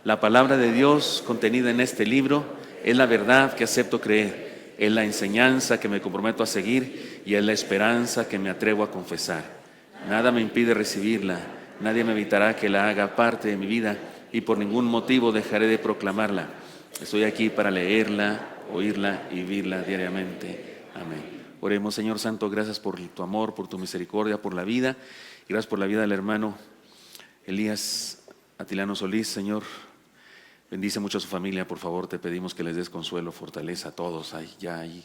La palabra de Dios contenida en este libro es la verdad que acepto creer, es la enseñanza que me comprometo a seguir y es la esperanza que me atrevo a confesar. Nada me impide recibirla, nadie me evitará que la haga parte de mi vida y por ningún motivo dejaré de proclamarla. Estoy aquí para leerla, oírla y vivirla diariamente. Amén. Oremos. Señor Santo, gracias por tu amor, por tu misericordia, por la vida, y gracias por la vida del hermano Elías Atilano Solís. Señor, bendice mucho a su familia, por favor, te pedimos que les des consuelo, fortaleza a todos. Hay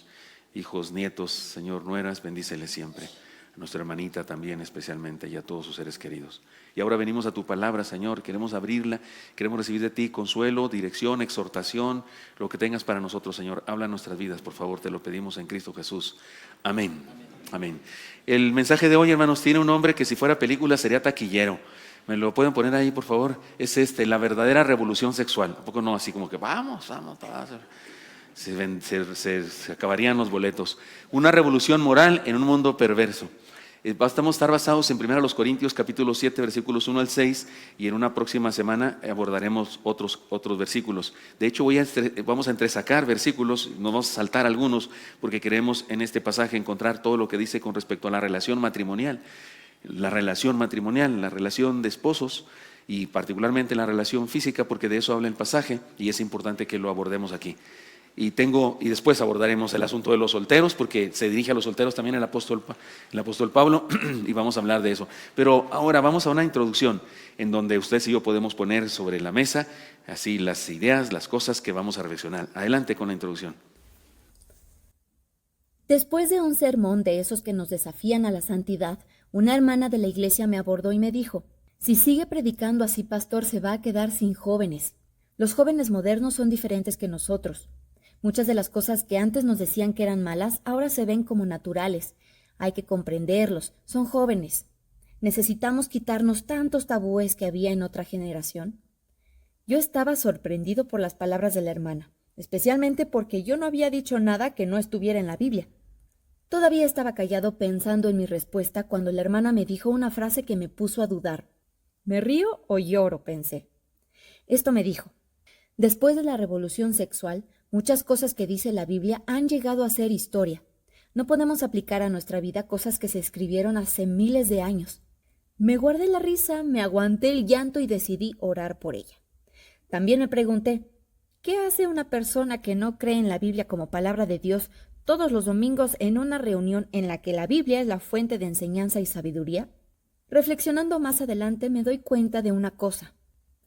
hijos, nietos, Señor, nueras, bendíceles siempre. A nuestra hermanita también especialmente y a todos sus seres queridos. Y ahora venimos a tu palabra, Señor, queremos abrirla, queremos recibir de ti consuelo, dirección, exhortación, lo que tengas para nosotros, Señor. Habla en nuestras vidas, por favor, te lo pedimos en Cristo Jesús. Amén. Amén. El mensaje de hoy, hermanos, tiene un nombre que si fuera película sería taquillero. ¿Me lo pueden poner ahí, por favor? Es la verdadera revolución sexual. ¿A poco no? Así como que vamos. Se acabarían los boletos. Una revolución moral en un mundo perverso. Vamos a estar basados en 1 Corintios capítulo 7 versículos 1 al 6 y en una próxima semana abordaremos otros versículos. De hecho vamos a entresacar versículos, nos vamos a saltar algunos porque queremos en este pasaje encontrar todo lo que dice con respecto a la relación matrimonial. La relación de esposos y particularmente la relación física, porque de eso habla el pasaje y es importante que lo abordemos aquí. Y después abordaremos el asunto de los solteros, porque se dirige a los solteros también el apóstol Pablo, y vamos a hablar de eso. Pero ahora vamos a una introducción en donde ustedes y yo podemos poner sobre la mesa así las ideas, las cosas que vamos a reflexionar. Adelante con la introducción. Después de un sermón de esos que nos desafían a la santidad, una hermana de la iglesia me abordó y me dijo: si sigue predicando así, pastor, se va a quedar sin jóvenes. Los jóvenes modernos son diferentes que nosotros. Muchas de las cosas que antes nos decían que eran malas, ahora se ven como naturales. Hay que comprenderlos, son jóvenes. Necesitamos quitarnos tantos tabúes que había en otra generación. Yo estaba sorprendido por las palabras de la hermana, especialmente porque yo no había dicho nada que no estuviera en la Biblia. Todavía estaba callado pensando en mi respuesta cuando la hermana me dijo una frase que me puso a dudar. ¿Me río o lloro?, pensé. Esto me dijo: después de la revolución sexual, muchas cosas que dice la Biblia han llegado a ser historia. No podemos aplicar a nuestra vida cosas que se escribieron hace miles de años. Me guardé la risa, me aguanté el llanto y decidí orar por ella. También me pregunté, ¿qué hace una persona que no cree en la Biblia como palabra de Dios todos los domingos en una reunión en la que la Biblia es la fuente de enseñanza y sabiduría? Reflexionando más adelante me doy cuenta de una cosa.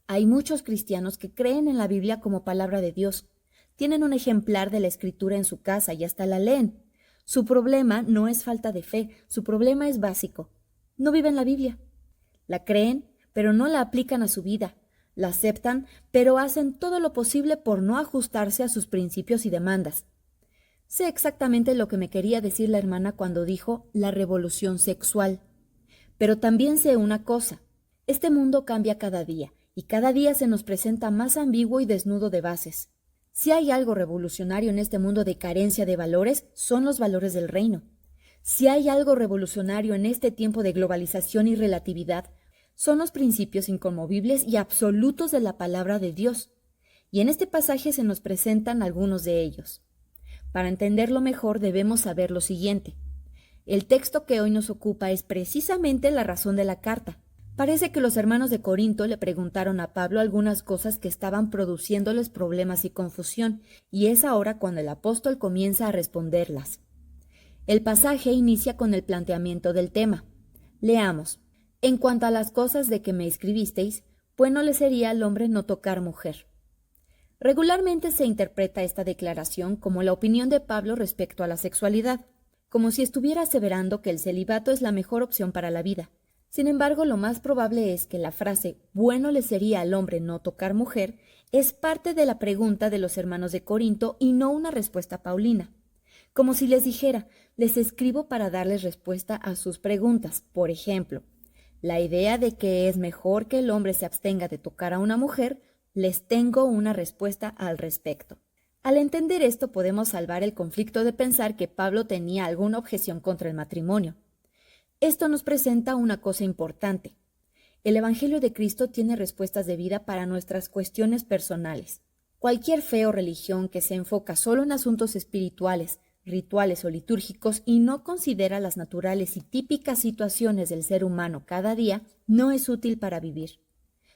Hay muchos cristianos que creen en la Biblia como palabra de Dios. Tienen un ejemplar de la Escritura en su casa y hasta la leen. Su problema no es falta de fe, su problema es básico. No viven la Biblia. La creen, pero no la aplican a su vida. La aceptan, pero hacen todo lo posible por no ajustarse a sus principios y demandas. Sé exactamente lo que me quería decir la hermana cuando dijo la revolución sexual. Pero también sé una cosa. Este mundo cambia cada día, y cada día se nos presenta más ambiguo y desnudo de bases. Si hay algo revolucionario en este mundo de carencia de valores, son los valores del reino. Si hay algo revolucionario en este tiempo de globalización y relatividad, son los principios inconmovibles y absolutos de la palabra de Dios. Y en este pasaje se nos presentan algunos de ellos. Para entenderlo mejor debemos saber lo siguiente. El texto que hoy nos ocupa es precisamente la razón de la carta. Parece que los hermanos de Corinto le preguntaron a Pablo algunas cosas que estaban produciéndoles problemas y confusión, y es ahora cuando el apóstol comienza a responderlas. El pasaje inicia con el planteamiento del tema. Leamos: en cuanto a las cosas de que me escribisteis, bueno le sería al hombre no tocar mujer. Regularmente se interpreta esta declaración como la opinión de Pablo respecto a la sexualidad, como si estuviera aseverando que el celibato es la mejor opción para la vida. Sin embargo, lo más probable es que la frase «bueno le sería al hombre no tocar mujer» es parte de la pregunta de los hermanos de Corinto y no una respuesta paulina. Como si les dijera, les escribo para darles respuesta a sus preguntas. Por ejemplo, la idea de que es mejor que el hombre se abstenga de tocar a una mujer, les tengo una respuesta al respecto. Al entender esto podemos salvar el conflicto de pensar que Pablo tenía alguna objeción contra el matrimonio. Esto nos presenta una cosa importante. El Evangelio de Cristo tiene respuestas de vida para nuestras cuestiones personales. Cualquier fe o religión que se enfoca solo en asuntos espirituales, rituales o litúrgicos y no considera las naturales y típicas situaciones del ser humano cada día, no es útil para vivir.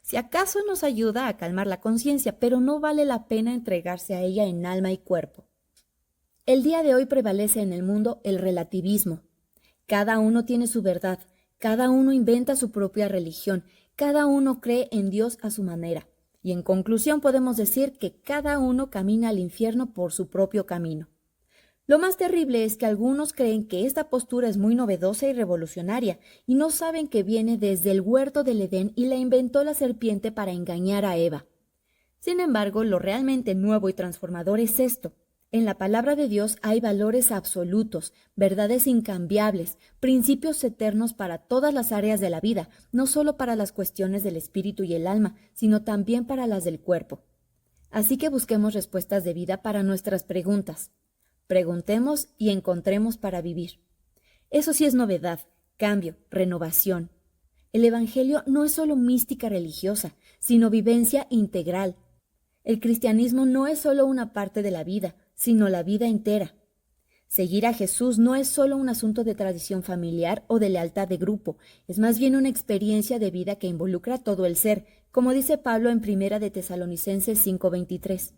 Si acaso nos ayuda a calmar la conciencia, pero no vale la pena entregarse a ella en alma y cuerpo. El día de hoy prevalece en el mundo el relativismo. Cada uno tiene su verdad, cada uno inventa su propia religión, cada uno cree en Dios a su manera. Y en conclusión podemos decir que cada uno camina al infierno por su propio camino. Lo más terrible es que algunos creen que esta postura es muy novedosa y revolucionaria y no saben que viene desde el huerto del Edén y la inventó la serpiente para engañar a Eva. Sin embargo, lo realmente nuevo y transformador es esto. En la palabra de Dios hay valores absolutos, verdades incambiables, principios eternos para todas las áreas de la vida, no solo para las cuestiones del espíritu y el alma, sino también para las del cuerpo. Así que busquemos respuestas de vida para nuestras preguntas. Preguntemos y encontremos para vivir. Eso sí es novedad, cambio, renovación. El Evangelio no es solo mística religiosa, sino vivencia integral. El cristianismo no es solo una parte de la vida, sino la vida entera. Seguir a Jesús no es solo un asunto de tradición familiar o de lealtad de grupo, es más bien una experiencia de vida que involucra todo el ser, como dice Pablo en 1 de Tesalonicenses 5:23.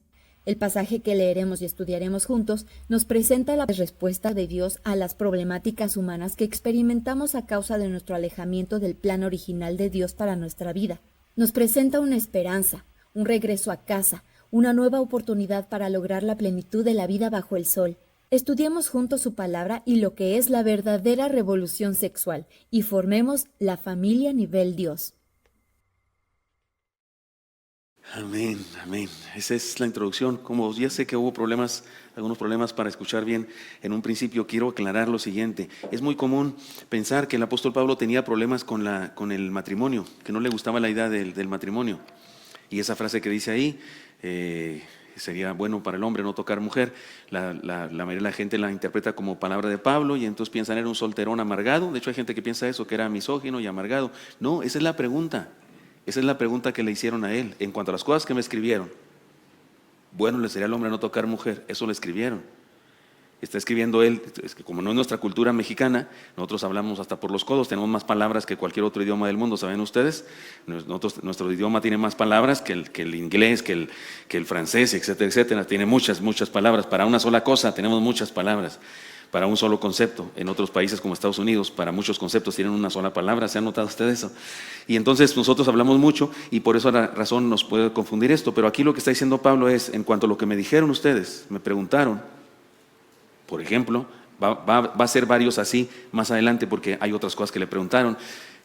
El pasaje que leeremos y estudiaremos juntos nos presenta la respuesta de Dios a las problemáticas humanas que experimentamos a causa de nuestro alejamiento del plan original de Dios para nuestra vida. Nos presenta una esperanza, un regreso a casa, una nueva oportunidad para lograr la plenitud de la vida bajo el sol. Estudiemos juntos su palabra y lo que es la verdadera revolución sexual y formemos la familia a nivel Dios. Amén, amén. Esa es la introducción. Como ya sé que hubo algunos problemas para escuchar bien en un principio, quiero aclarar lo siguiente. Es muy común pensar que el apóstol Pablo tenía problemas con el matrimonio, que no le gustaba la idea del matrimonio. Y esa frase que dice ahí, sería bueno para el hombre no tocar mujer, la mayoría de la gente la interpreta como palabra de Pablo y entonces piensan era un solterón amargado. De hecho hay gente que piensa eso, que era misógino y amargado. No, esa es la pregunta. Esa es la pregunta que le hicieron a él. En cuanto a las cosas que me escribieron, bueno, le sería al hombre no tocar mujer, eso le escribieron. Está escribiendo él, es que como no es nuestra cultura mexicana, nosotros hablamos hasta por los codos, tenemos más palabras que cualquier otro idioma del mundo, ¿saben ustedes? Nuestro idioma tiene más palabras que el inglés, que el francés, etcétera, etcétera. Tiene muchas palabras. Para una sola cosa tenemos muchas palabras. Para un solo concepto. En otros países como Estados Unidos, para muchos conceptos tienen una sola palabra. ¿Se ha notado usted eso? Y entonces nosotros hablamos mucho y por eso la razón nos puede confundir esto. Pero aquí lo que está diciendo Pablo es, en cuanto a lo que me dijeron ustedes, me preguntaron, por ejemplo, va a ser varios así más adelante porque hay otras cosas que le preguntaron,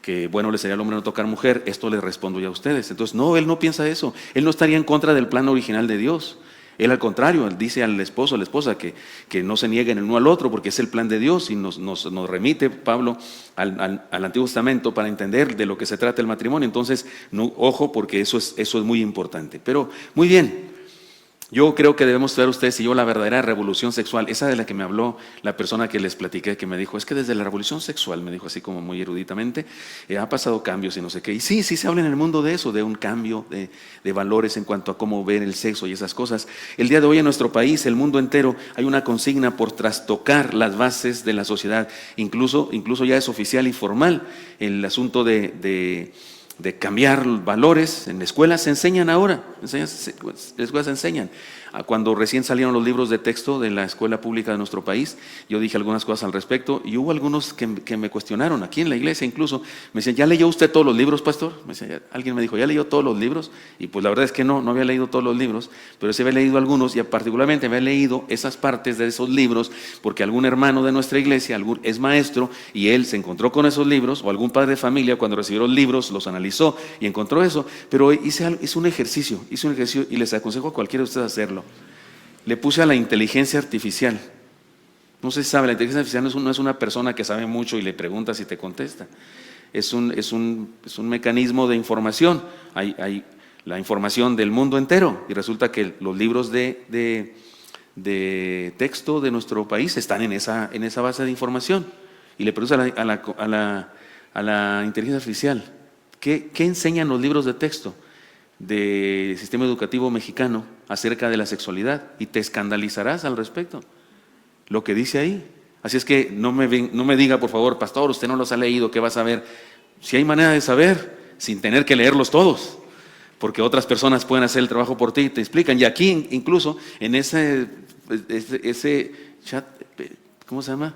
que bueno, le sería al hombre no tocar mujer, esto le respondo ya a ustedes. Entonces, no, él no piensa eso. Él no estaría en contra del plan original de Dios. Él al contrario, él dice al esposo, a la esposa que no se nieguen el uno al otro porque es el plan de Dios y nos remite Pablo al Antiguo Testamento para entender de lo que se trata el matrimonio. Entonces, no, ojo porque eso es muy importante. Pero muy bien, yo creo que debemos estudiar ustedes y yo la verdadera revolución sexual, esa de la que me habló la persona que les platiqué, que me dijo, es que desde la revolución sexual, me dijo así como muy eruditamente, ha pasado cambios y no sé qué. Y sí se habla en el mundo de eso, de un cambio de valores en cuanto a cómo ver el sexo y esas cosas. El día de hoy en nuestro país, el mundo entero, hay una consigna por trastocar las bases de la sociedad. Incluso ya es oficial y formal el asunto de cambiar valores. En la escuela se enseñan ahora, en las escuelas se enseñan. Cuando recién salieron los libros de texto de la escuela pública de nuestro país, yo dije algunas cosas al respecto y hubo algunos que me cuestionaron, aquí en la iglesia incluso, me decían, ¿ya leyó usted todos los libros, pastor? Alguien me dijo, ¿ya leyó todos los libros? Y pues la verdad es que no había leído todos los libros, pero sí había leído algunos y particularmente había leído esas partes de esos libros porque algún hermano de nuestra iglesia es maestro y él se encontró con esos libros, o algún padre de familia cuando recibió los libros los analizó y encontró eso, pero hice un ejercicio y les aconsejo a cualquiera de ustedes hacerlo. Le puse a la inteligencia artificial. No se sabe, la inteligencia artificial no es una persona que sabe mucho y le preguntas y te contesta. Es un mecanismo de información. Hay la información del mundo entero y resulta que los libros de texto de nuestro país están en esa base de información. Y le preguntas a la inteligencia artificial, ¿Qué enseñan los libros de texto del sistema educativo mexicano acerca de la sexualidad? Y te escandalizarás al respecto, lo que dice ahí. Así es que no me diga, por favor, pastor, usted no los ha leído, ¿qué va a saber? Si hay manera de saber, sin tener que leerlos todos, porque otras personas pueden hacer el trabajo por ti y te explican. Y aquí incluso en ese chat, ¿cómo se llama?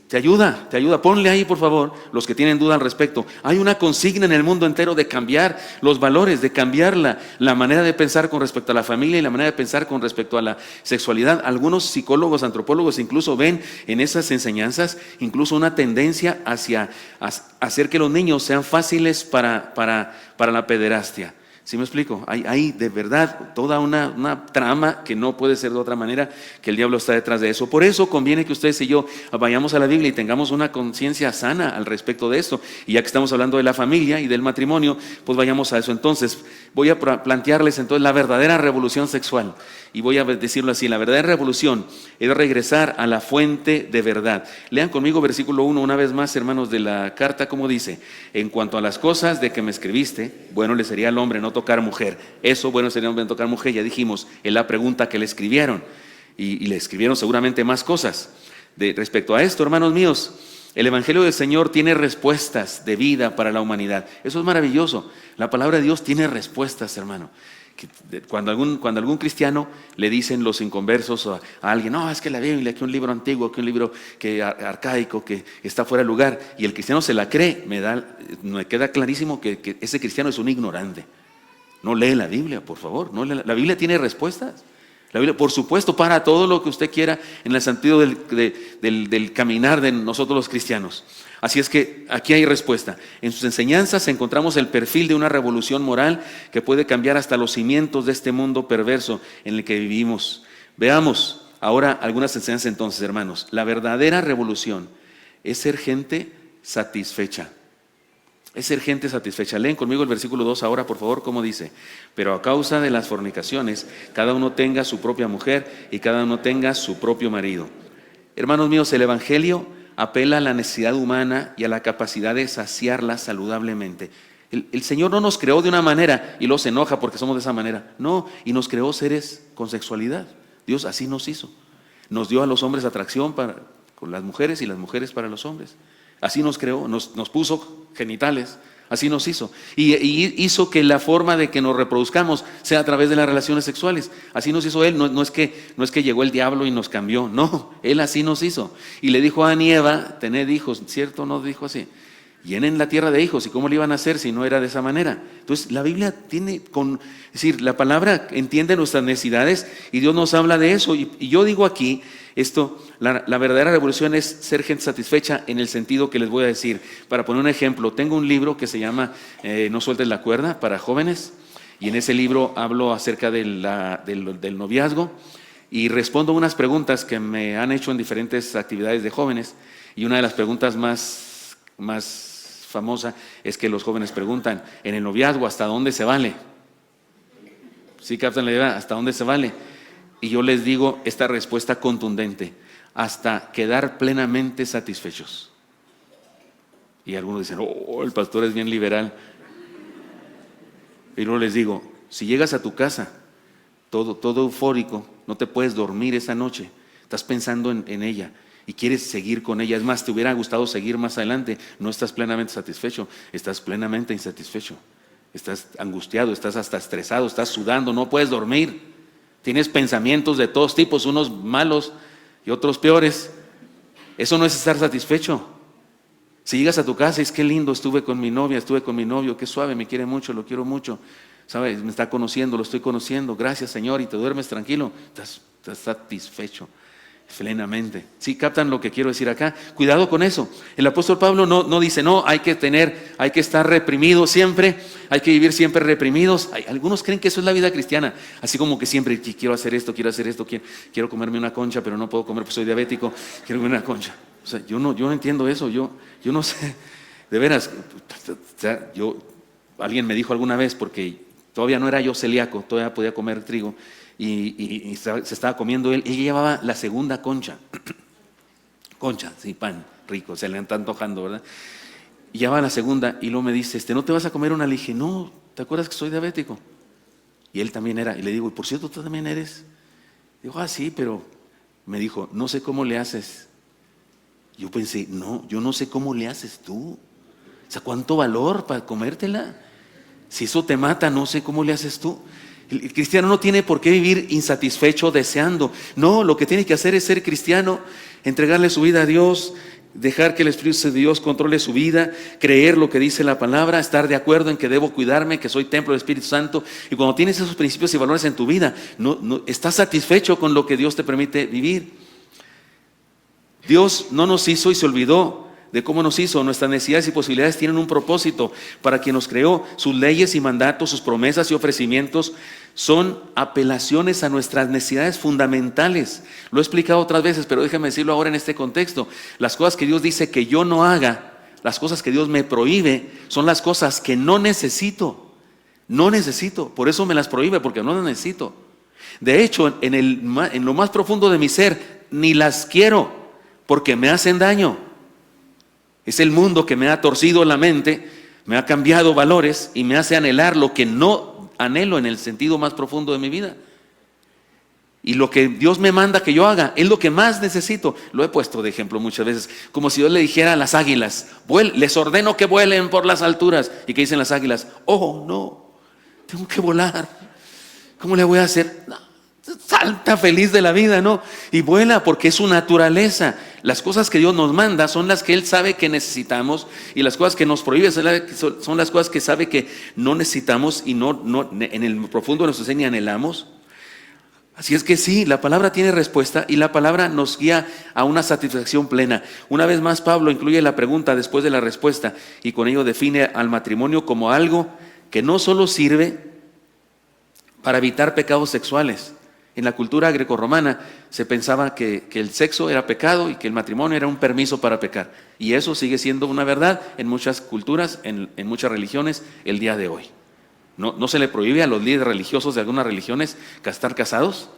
Te ayuda, ponle ahí por favor, los que tienen duda al respecto. Hay una consigna en el mundo entero de cambiar los valores, de cambiar la manera de pensar con respecto a la familia y la manera de pensar con respecto a la sexualidad. Algunos psicólogos, antropólogos incluso ven en esas enseñanzas incluso una tendencia hacia hacer que los niños sean fáciles para la pederastia. ¿Sí me explico? Hay de verdad toda una trama que no puede ser de otra manera, que el diablo está detrás de eso. Por eso conviene que ustedes y yo vayamos a la Biblia y tengamos una conciencia sana al respecto de esto. Y ya que estamos hablando de la familia y del matrimonio, pues vayamos a eso. Entonces, voy a plantearles entonces la verdadera revolución sexual. Y voy a decirlo así, la verdadera revolución es regresar a la fuente de verdad. Lean conmigo versículo 1 una vez más, hermanos, de la carta, como dice: en cuanto a las cosas de que me escribiste, bueno le sería al hombre no tocar mujer. Eso, bueno sería al hombre no tocar mujer, ya dijimos, es la pregunta que le escribieron. Y le escribieron seguramente más cosas. Respecto a esto, hermanos míos, el Evangelio del Señor tiene respuestas de vida para la humanidad. Eso es maravilloso. La palabra de Dios tiene respuestas, hermano. Cuando algún cristiano le dicen los inconversos a alguien: no, es que la Biblia, que un libro antiguo, que un libro arcaico, que está fuera de lugar, y el cristiano se la cree, me queda clarísimo que ese cristiano es un ignorante. No lee la Biblia, por favor. La Biblia tiene respuestas. La Biblia, por supuesto, para todo lo que usted quiera en el sentido del caminar de nosotros los cristianos. Así es que aquí hay respuesta. En sus enseñanzas encontramos el perfil de una revolución moral que puede cambiar hasta los cimientos de este mundo perverso en el que vivimos. Veamos ahora algunas enseñanzas entonces, hermanos. La verdadera revolución es ser gente satisfecha. Es ser gente satisfecha. Leen conmigo el versículo 2 ahora, por favor, ¿cómo dice? Pero a causa de las fornicaciones, cada uno tenga su propia mujer y cada uno tenga su propio marido. Hermanos míos, el Evangelio apela a la necesidad humana y a la capacidad de saciarla saludablemente. El Señor no nos creó de una manera y luego se enoja porque somos de esa manera. No, y nos creó seres con sexualidad. Dios así nos hizo. Nos dio a los hombres atracción con las mujeres y las mujeres para los hombres. Así nos creó, nos puso genitales, así nos hizo. Y hizo que la forma de que nos reproduzcamos sea a través de las relaciones sexuales. Así nos hizo Él, no es que llegó el diablo y nos cambió, no, Él así nos hizo. Y le dijo a Adán y Eva: tened hijos, ¿cierto? No dijo así: llenen la tierra de hijos. ¿Y cómo lo iban a hacer si no era de esa manera? Entonces la Biblia es decir, la palabra entiende nuestras necesidades y Dios nos habla de eso. Y yo digo aquí, la verdadera revolución es ser gente satisfecha en el sentido que les voy a decir. Para poner un ejemplo, tengo un libro que se llama No sueltes la cuerda, para jóvenes, y en ese libro hablo acerca del noviazgo y respondo unas preguntas que me han hecho en diferentes actividades de jóvenes. Y una de las preguntas más famosa es que los jóvenes preguntan: en el noviazgo, ¿hasta dónde se vale? ¿Sí captan la idea? ¿Hasta dónde se vale? Y yo les digo esta respuesta contundente: hasta quedar plenamente satisfechos. Y algunos dicen: oh, el pastor es bien liberal. Y luego les digo: si llegas a tu casa todo eufórico, no te puedes dormir esa noche, estás pensando en ella y quieres seguir con ella, es más, te hubiera gustado seguir más adelante, no estás plenamente satisfecho, estás plenamente insatisfecho, estás angustiado, estás hasta estresado, estás sudando, no puedes dormir, tienes pensamientos de todos tipos, unos malos y otros peores. Eso no es estar satisfecho. Si llegas a tu casa y es: qué lindo, estuve con mi novia, estuve con mi novio, qué suave, me quiere mucho, lo quiero mucho, ¿sabes? Me está conociendo, lo estoy conociendo, gracias Señor, y te duermes tranquilo, estás satisfecho plenamente. ¿Sí captan lo que quiero decir acá? Cuidado con eso. El apóstol Pablo no dice: no, hay que estar reprimidos siempre, hay que vivir siempre reprimidos. Algunos creen que eso es la vida cristiana, así como que siempre quiero hacer esto, quiero comerme una concha, pero no puedo comer porque soy diabético, quiero comer una concha. O sea, yo no entiendo eso, yo no sé, de veras. O sea, alguien me dijo alguna vez, porque todavía no era yo celíaco, todavía podía comer trigo, y se estaba comiendo él, ella llevaba la segunda concha, sí, pan rico, se le está antojando, ¿verdad? Y ya va a la segunda y luego me dice, ¿no te vas a comer una? Le dije, no, ¿te acuerdas que soy diabético? Y él también era. Y le digo, por cierto, ¿tú también eres? Dijo, sí, pero me dijo, no sé cómo le haces. Yo pensé, no, yo no sé cómo le haces tú. O sea, ¿cuánto valor para comértela? Si eso te mata, no sé cómo le haces tú. El cristiano no tiene por qué vivir insatisfecho, deseando. No, lo que tiene que hacer es ser cristiano, entregarle su vida a Dios, dejar que el Espíritu de Dios controle su vida, creer lo que dice la palabra, estar de acuerdo en que debo cuidarme, que soy templo del Espíritu Santo. Y cuando tienes esos principios y valores en tu vida, no estás satisfecho con lo que Dios te permite vivir. Dios no nos hizo y se olvidó de cómo nos hizo. Nuestras necesidades y posibilidades tienen un propósito para quien nos creó. Sus leyes y mandatos, sus promesas y ofrecimientos son apelaciones a nuestras necesidades fundamentales. Lo he explicado otras veces, pero déjame decirlo ahora en este contexto. Las cosas que Dios dice que yo no haga, las cosas que Dios me prohíbe, son las cosas que no necesito. No necesito, por eso me las prohíbe, porque no las necesito. De hecho, en lo más profundo de mi ser, ni las quiero, porque me hacen daño. Es el mundo que me ha torcido la mente, me ha cambiado valores y me hace anhelar lo que no anhelo en el sentido más profundo de mi vida. Y lo que Dios me manda que yo haga es lo que más necesito. Lo he puesto de ejemplo muchas veces, como si Dios le dijera a las águilas, les ordeno que vuelen por las alturas. ¿Y qué dicen las águilas? Oh, no, tengo que volar. ¿Cómo le voy a hacer? No, salta feliz de la vida, ¿no? Y vuela porque es su naturaleza. Las cosas que Dios nos manda son las que Él sabe que necesitamos, y las cosas que nos prohíbe son las cosas que sabe que no necesitamos y no en el profundo de nuestro ser ni anhelamos. Así es que sí, la palabra tiene respuesta y la palabra nos guía a una satisfacción plena. Una vez más, Pablo incluye la pregunta después de la respuesta y con ello define al matrimonio como algo que no solo sirve para evitar pecados sexuales. En la cultura grecorromana se pensaba que el sexo era pecado y que el matrimonio era un permiso para pecar. Y eso sigue siendo una verdad en muchas culturas, en muchas religiones el día de hoy. ¿No se le prohíbe a los líderes religiosos de algunas religiones estar casados?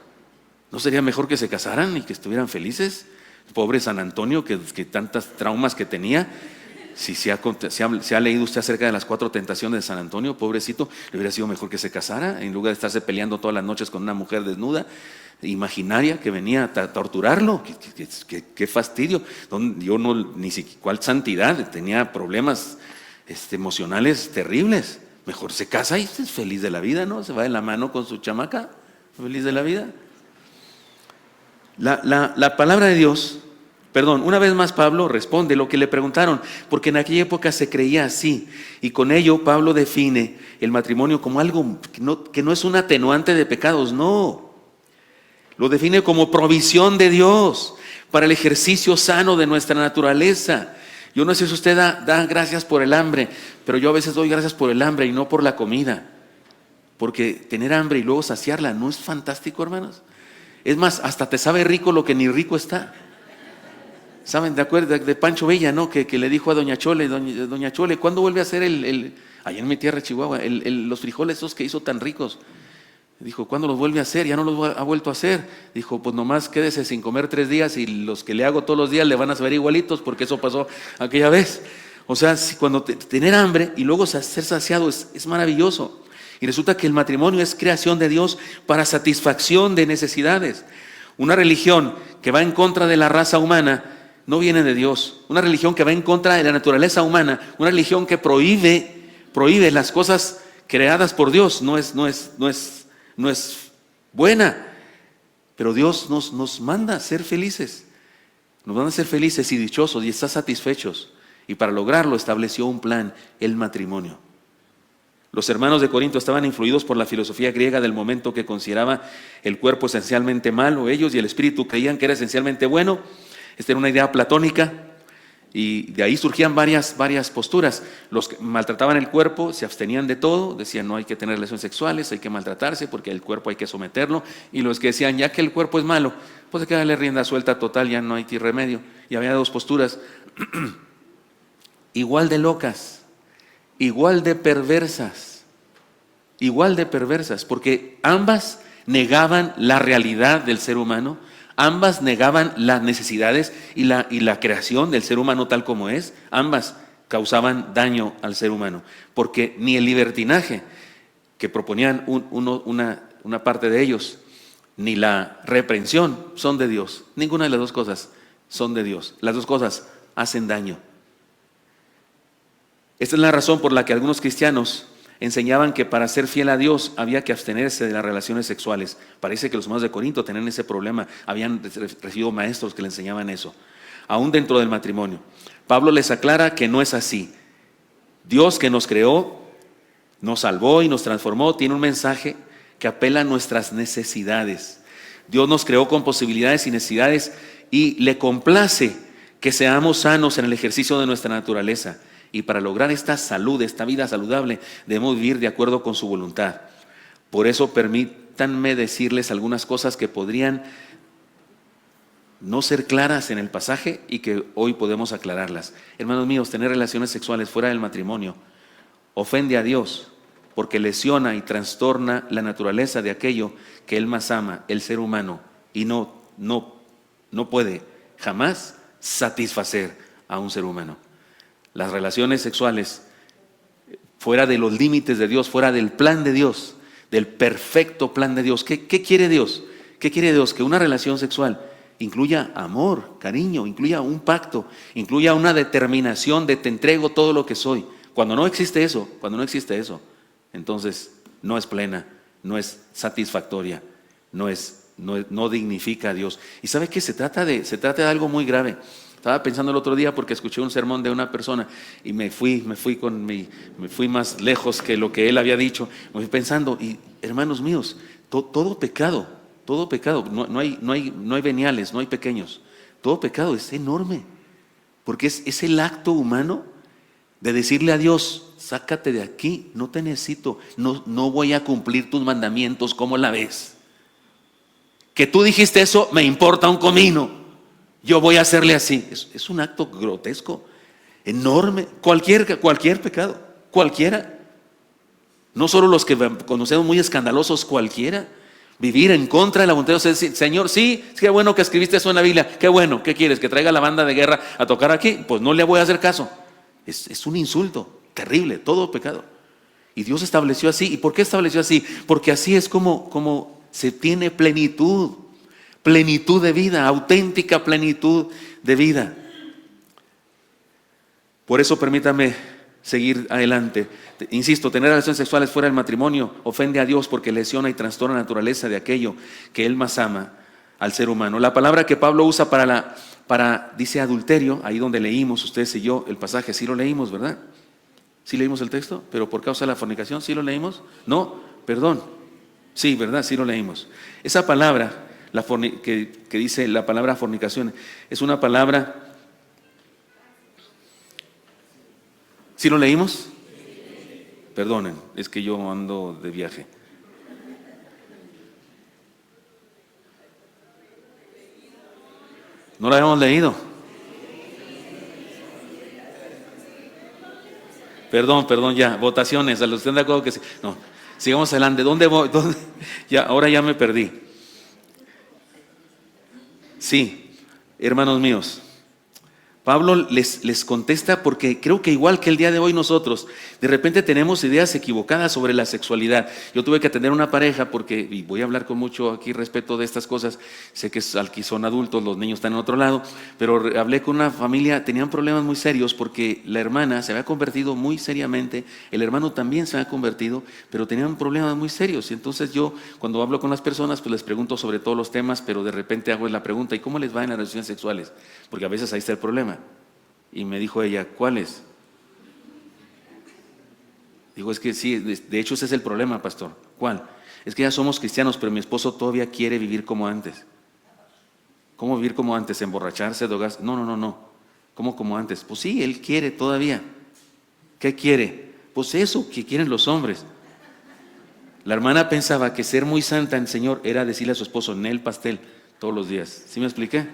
¿No sería mejor que se casaran y que estuvieran felices? Pobre San Antonio, que tantas traumas que tenía. Si se ha leído usted acerca de las 4 tentaciones de San Antonio, pobrecito, le hubiera sido mejor que se casara, en lugar de estarse peleando todas las noches con una mujer desnuda, imaginaria, que venía a torturarlo. Qué fastidio. Yo ni siquiera, ¿cuál santidad? Tenía problemas emocionales terribles. Mejor se casa y es feliz de la vida, ¿no? Se va de la mano con su chamaca, feliz de la vida. La palabra de Dios, una vez más Pablo responde lo que le preguntaron, porque en aquella época se creía así, y con ello Pablo define el matrimonio como algo que no es un atenuante de pecados, no. Lo define como provisión de Dios para el ejercicio sano de nuestra naturaleza. Yo no sé si usted da gracias por el hambre, pero yo a veces doy gracias por el hambre y no por la comida. Porque tener hambre y luego saciarla, ¿no es fantástico, hermanos? Es más, hasta te sabe rico lo que ni rico está. ¿Saben? De acuerdo de Pancho Villa, ¿no? Que le dijo a doña Chole, doña Chole, ¿cuándo vuelve a hacer allá en mi tierra, Chihuahua, los frijoles esos que hizo tan ricos? Dijo, ¿cuándo los vuelve a hacer? Ya no los ha vuelto a hacer. Dijo, pues nomás quédese sin comer 3 días y los que le hago todos los días le van a saber igualitos, porque eso pasó aquella vez. O sea, cuando tener hambre y luego ser saciado es maravilloso. Y resulta que el matrimonio es creación de Dios para satisfacción de necesidades. Una religión que va en contra de la raza humana no viene de Dios. Una religión que va en contra de la naturaleza humana, una religión que prohíbe las cosas creadas por Dios, no es buena. Pero Dios nos manda a ser felices. Nos manda a ser felices y dichosos y estar satisfechos. Y para lograrlo estableció un plan, el matrimonio. Los hermanos de Corinto estaban influidos por la filosofía griega del momento, que consideraba el cuerpo esencialmente malo. Ellos y el espíritu creían que era esencialmente bueno. Esta era una idea platónica. Y de ahí surgían varias posturas. Los que maltrataban el cuerpo se abstenían de todo, decían no hay que tener relaciones sexuales, hay que maltratarse porque el cuerpo hay que someterlo. Y los que decían ya que el cuerpo es malo, pues hay que darle rienda suelta total, ya no hay remedio. Y había 2 posturas igual de locas, igual de perversas, porque ambas negaban la realidad del ser humano. Ambas negaban las necesidades y la creación del ser humano tal como es. Ambas causaban daño al ser humano, porque ni el libertinaje que proponían una parte de ellos, ni la reprensión son de Dios. Ninguna de las dos cosas son de Dios. Las dos cosas hacen daño. Esta es la razón por la que algunos cristianos enseñaban que para ser fiel a Dios había que abstenerse de las relaciones sexuales. Parece que los hermanos de Corinto tenían ese problema, habían recibido maestros que le enseñaban eso, aún dentro del matrimonio. Pablo les aclara que no es así. Dios, que nos creó, nos salvó y nos transformó, tiene un mensaje que apela a nuestras necesidades. Dios nos creó con posibilidades y necesidades y le complace que seamos sanos en el ejercicio de nuestra naturaleza. Y para lograr esta salud, esta vida saludable, debemos vivir de acuerdo con su voluntad. Por eso permítanme decirles algunas cosas que podrían no ser claras en el pasaje y que hoy podemos aclararlas. Hermanos míos, tener relaciones sexuales fuera del matrimonio ofende a Dios, porque lesiona y trastorna la naturaleza de aquello que Él más ama, el ser humano, y no puede jamás satisfacer a un ser humano. Las relaciones sexuales fuera de los límites de Dios, fuera del plan de Dios, del perfecto plan de Dios. ¿Qué quiere Dios? ¿Qué quiere Dios? Que una relación sexual incluya amor, cariño, incluya un pacto, incluya una determinación de te entrego todo lo que soy. Cuando no existe eso, entonces no es plena, no es satisfactoria, no dignifica a Dios. ¿Y sabe qué? Se trata de algo muy grave. Estaba pensando el otro día porque escuché un sermón de una persona y me fui más lejos que lo que él había dicho. Me fui pensando, y hermanos míos, todo pecado, no hay veniales, no hay pequeños. Todo pecado es enorme, porque es el acto humano de decirle a Dios: sácate de aquí, no te necesito, no voy a cumplir tus mandamientos. ¿Cómo la ves? Que tú dijiste eso, me importa un comino. Yo voy a hacerle así. Es un acto grotesco, enorme. Cualquier pecado, cualquiera. No solo los que conocemos muy escandalosos, cualquiera. Vivir en contra de la voluntad de Dios. Decir: Señor, sí, qué bueno que escribiste eso en la Biblia. Qué bueno, ¿qué quieres? ¿Que traiga la banda de guerra a tocar aquí? Pues no le voy a hacer caso. Es un insulto terrible, todo pecado. Y Dios estableció así. ¿Y por qué estableció así? Porque así es como se tiene plenitud de vida, auténtica plenitud de vida. Por eso permítame seguir adelante. Insisto, tener relaciones sexuales fuera del matrimonio ofende a Dios porque lesiona y trastorna la naturaleza de aquello que Él más ama al ser humano. La palabra que Pablo usa dice adulterio, ahí donde leímos ustedes y yo el pasaje, sí lo leímos, ¿verdad? Sí leímos el texto, pero por causa de la fornicación, ¿sí lo leímos? No, perdón. Sí, ¿verdad? Sí lo leímos. Esa palabra que dice la palabra fornicación, es una palabra. ¿Sí lo leímos? Perdonen, es que yo ando de viaje. ¿No la habíamos leído? Perdón, ya, votaciones, ¿a los que están de acuerdo que sí? No, sigamos adelante. ¿Dónde voy? Ahora ya me perdí. Sí, hermanos míos, Pablo les contesta porque creo que igual que el día de hoy nosotros, de repente tenemos ideas equivocadas sobre la sexualidad. Yo tuve que atender una pareja y voy a hablar con mucho aquí respeto de estas cosas. Sé que aquí son adultos, los niños están en otro lado, pero hablé con una familia, tenían problemas muy serios porque la hermana se había convertido muy seriamente, el hermano también se había convertido, pero tenían problemas muy serios. Y entonces yo, cuando hablo con las personas, pues les pregunto sobre todos los temas, pero de repente hago la pregunta: ¿y cómo les va en las relaciones sexuales? Porque a veces ahí está el problema. Y me dijo ella: ¿cuáles? Digo: es que sí, de hecho ese es el problema, pastor. ¿Cuál? Es que ya somos cristianos, pero mi esposo todavía quiere vivir como antes. ¿Cómo vivir como antes? ¿Emborracharse, drogarse? No. ¿Cómo como antes? Pues sí, él quiere todavía. ¿Qué quiere? Pues eso que quieren los hombres. La hermana pensaba que ser muy santa en el Señor era decirle a su esposo: "Ne el pastel", todos los días. ¿Sí me expliqué?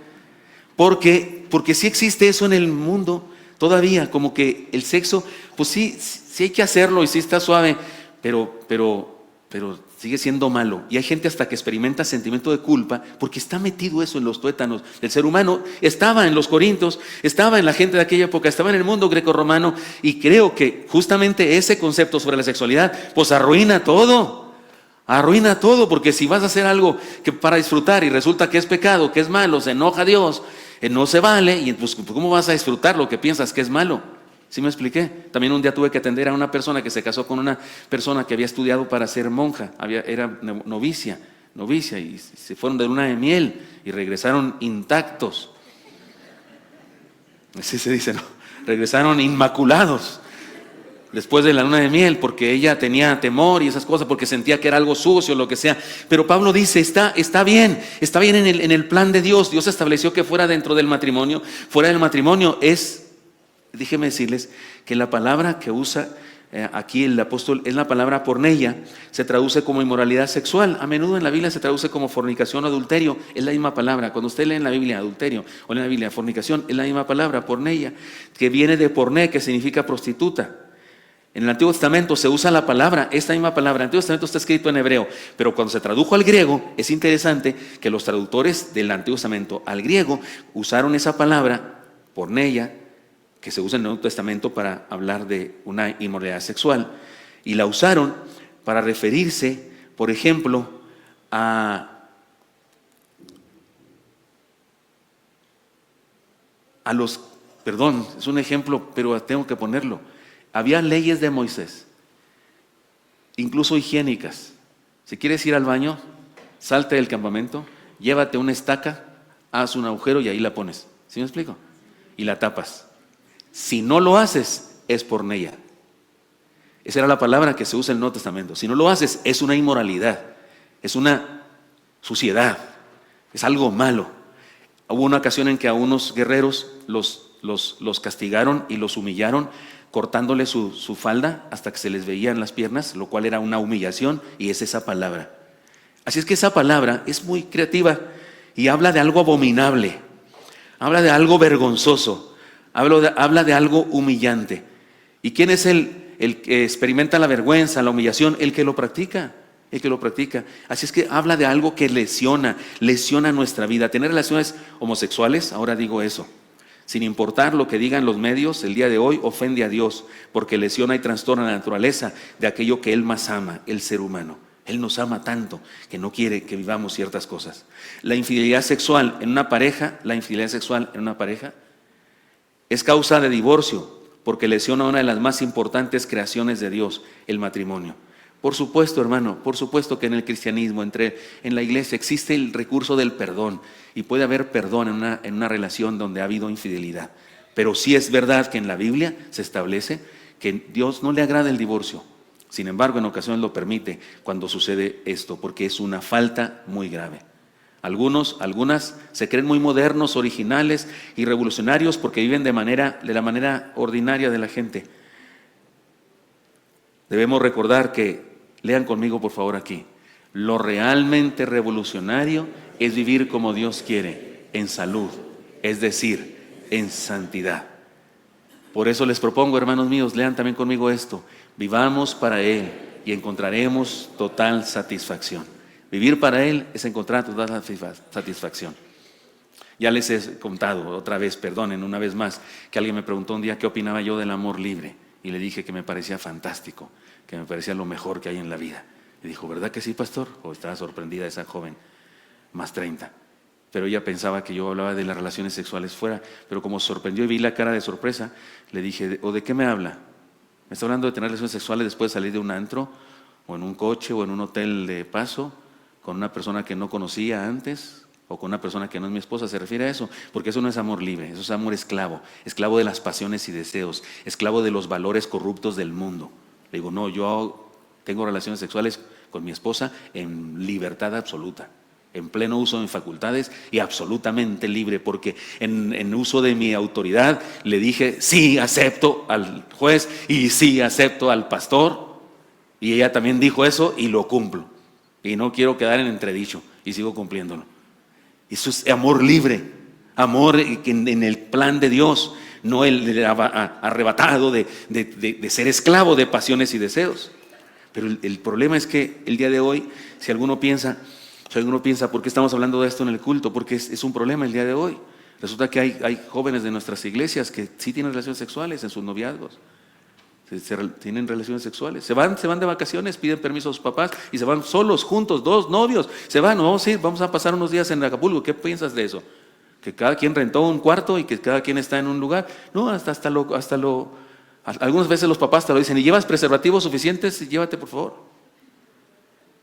Porque sí existe eso en el mundo todavía, como que el sexo, pues sí hay que hacerlo y sí está suave, pero Sigue siendo malo. Y hay gente hasta que experimenta sentimiento de culpa porque está metido eso en los tuétanos del ser humano. Estaba en los Corintios, estaba en la gente de aquella época, estaba en el mundo grecorromano, y creo que justamente ese concepto sobre la sexualidad pues arruina todo. Arruina todo, porque si vas a hacer algo que para disfrutar y resulta que es pecado, que es malo, se enoja Dios, no se vale, y pues ¿cómo vas a disfrutar lo que piensas que es malo? ¿Sí me expliqué? También un día tuve que atender a una persona que se casó con una persona que había estudiado para ser monja, era novicia, y se fueron de luna de miel y regresaron intactos. Así se dice, ¿no? Regresaron inmaculados después de la luna de miel, porque ella tenía temor y esas cosas, porque sentía que era algo sucio, lo que sea. Pero Pablo dice, está bien en el plan de Dios. Dios estableció que fuera del matrimonio es... Déjenme decirles que la palabra que usa aquí el apóstol es la palabra porneia, se traduce como inmoralidad sexual. A menudo en la Biblia se traduce como fornicación o adulterio, es la misma palabra. Cuando usted lee en la Biblia adulterio o en la Biblia fornicación, es la misma palabra, porneia, que viene de porné, que significa prostituta. En el Antiguo Testamento se usa la palabra, esta misma palabra. El Antiguo Testamento está escrito en hebreo, pero cuando se tradujo al griego, es interesante que los traductores del Antiguo Testamento al griego usaron esa palabra, porneia, que se usa en el Nuevo Testamento para hablar de una inmoralidad sexual, y la usaron para referirse, por ejemplo, es un ejemplo, pero tengo que ponerlo. Había leyes de Moisés, incluso higiénicas. Si quieres ir al baño, salte del campamento, llévate una estaca, haz un agujero y ahí la pones. ¿Sí me explico? Y la tapas. Si no lo haces, es porneia. Esa era la palabra que se usa en el Nuevo Testamento. Si no lo haces, es una inmoralidad, es una suciedad, es algo malo. Hubo una ocasión en que a unos guerreros los castigaron y los humillaron, cortándole su falda hasta que se les veían las piernas, lo cual era una humillación, y es esa palabra. Así es que esa palabra es muy creativa y habla de algo abominable, habla de algo vergonzoso, habla de algo humillante. ¿Y quién es el que experimenta la vergüenza, la humillación? El que lo practica. Así es que habla de algo que lesiona nuestra vida. Tener relaciones homosexuales, ahora digo eso, sin importar lo que digan los medios, el día de hoy ofende a Dios, porque lesiona y trastorna la naturaleza de aquello que Él más ama, el ser humano. Él nos ama tanto que no quiere que vivamos ciertas cosas. La infidelidad sexual en una pareja es causa de divorcio, porque lesiona una de las más importantes creaciones de Dios, el matrimonio. Por supuesto, hermano, por supuesto que en el cristianismo, en la iglesia, existe el recurso del perdón, y puede haber perdón en una relación donde ha habido infidelidad. Pero sí es verdad que en la Biblia se establece que Dios no le agrada el divorcio. Sin embargo, en ocasiones lo permite cuando sucede esto, porque es una falta muy grave. Algunas se creen muy modernos, originales y revolucionarios porque viven de la manera ordinaria de la gente. Debemos recordar que, lean conmigo por favor aquí, lo realmente revolucionario es vivir como Dios quiere, en salud, es decir, en santidad. Por eso les propongo, hermanos míos, lean también conmigo esto: vivamos para Él y encontraremos total satisfacción. Vivir para Él es encontrar total satisfacción. Ya les he contado otra vez, perdonen una vez más, que alguien me preguntó un día qué opinaba yo del amor libre, y le dije que me parecía fantástico, que me parecía lo mejor que hay en la vida. Y dijo, ¿verdad que sí, pastor? O estaba sorprendida esa joven, más 30. Pero ella pensaba que yo hablaba de las relaciones sexuales fuera, pero como sorprendió y vi la cara de sorpresa, le dije, ¿o de qué me habla? ¿Me está hablando de tener relaciones sexuales después de salir de un antro, o en un coche, o en un hotel de paso, con una persona que no conocía antes, o con una persona que no es mi esposa? Se refiere a eso, porque eso no es amor libre, eso es amor esclavo de las pasiones y deseos, esclavo de los valores corruptos del mundo. Le digo, no, yo tengo relaciones sexuales con mi esposa en libertad absoluta, en pleno uso de mis facultades y absolutamente libre, porque en uso de mi autoridad le dije, sí, acepto al juez y sí, acepto al pastor, y ella también dijo eso y lo cumplo. Y no quiero quedar en entredicho y sigo cumpliéndolo. Eso es amor libre, amor en el plan de Dios, no el arrebatado de ser esclavo de pasiones y deseos. Pero el problema es que el día de hoy, si alguno piensa, ¿por qué estamos hablando de esto en el culto? Porque es un problema el día de hoy. Resulta que hay jóvenes de nuestras iglesias que sí tienen relaciones sexuales en sus noviazgos. Tienen relaciones sexuales. Se van de vacaciones, piden permiso a sus papás y se van solos, juntos, 2 novios. Se van, vamos a pasar unos días en Acapulco. ¿Qué piensas de eso? Que cada quien rentó un cuarto y que cada quien está en un lugar. No, algunas veces los papás te lo dicen, ¿y llevas preservativos suficientes? Llévate, por favor.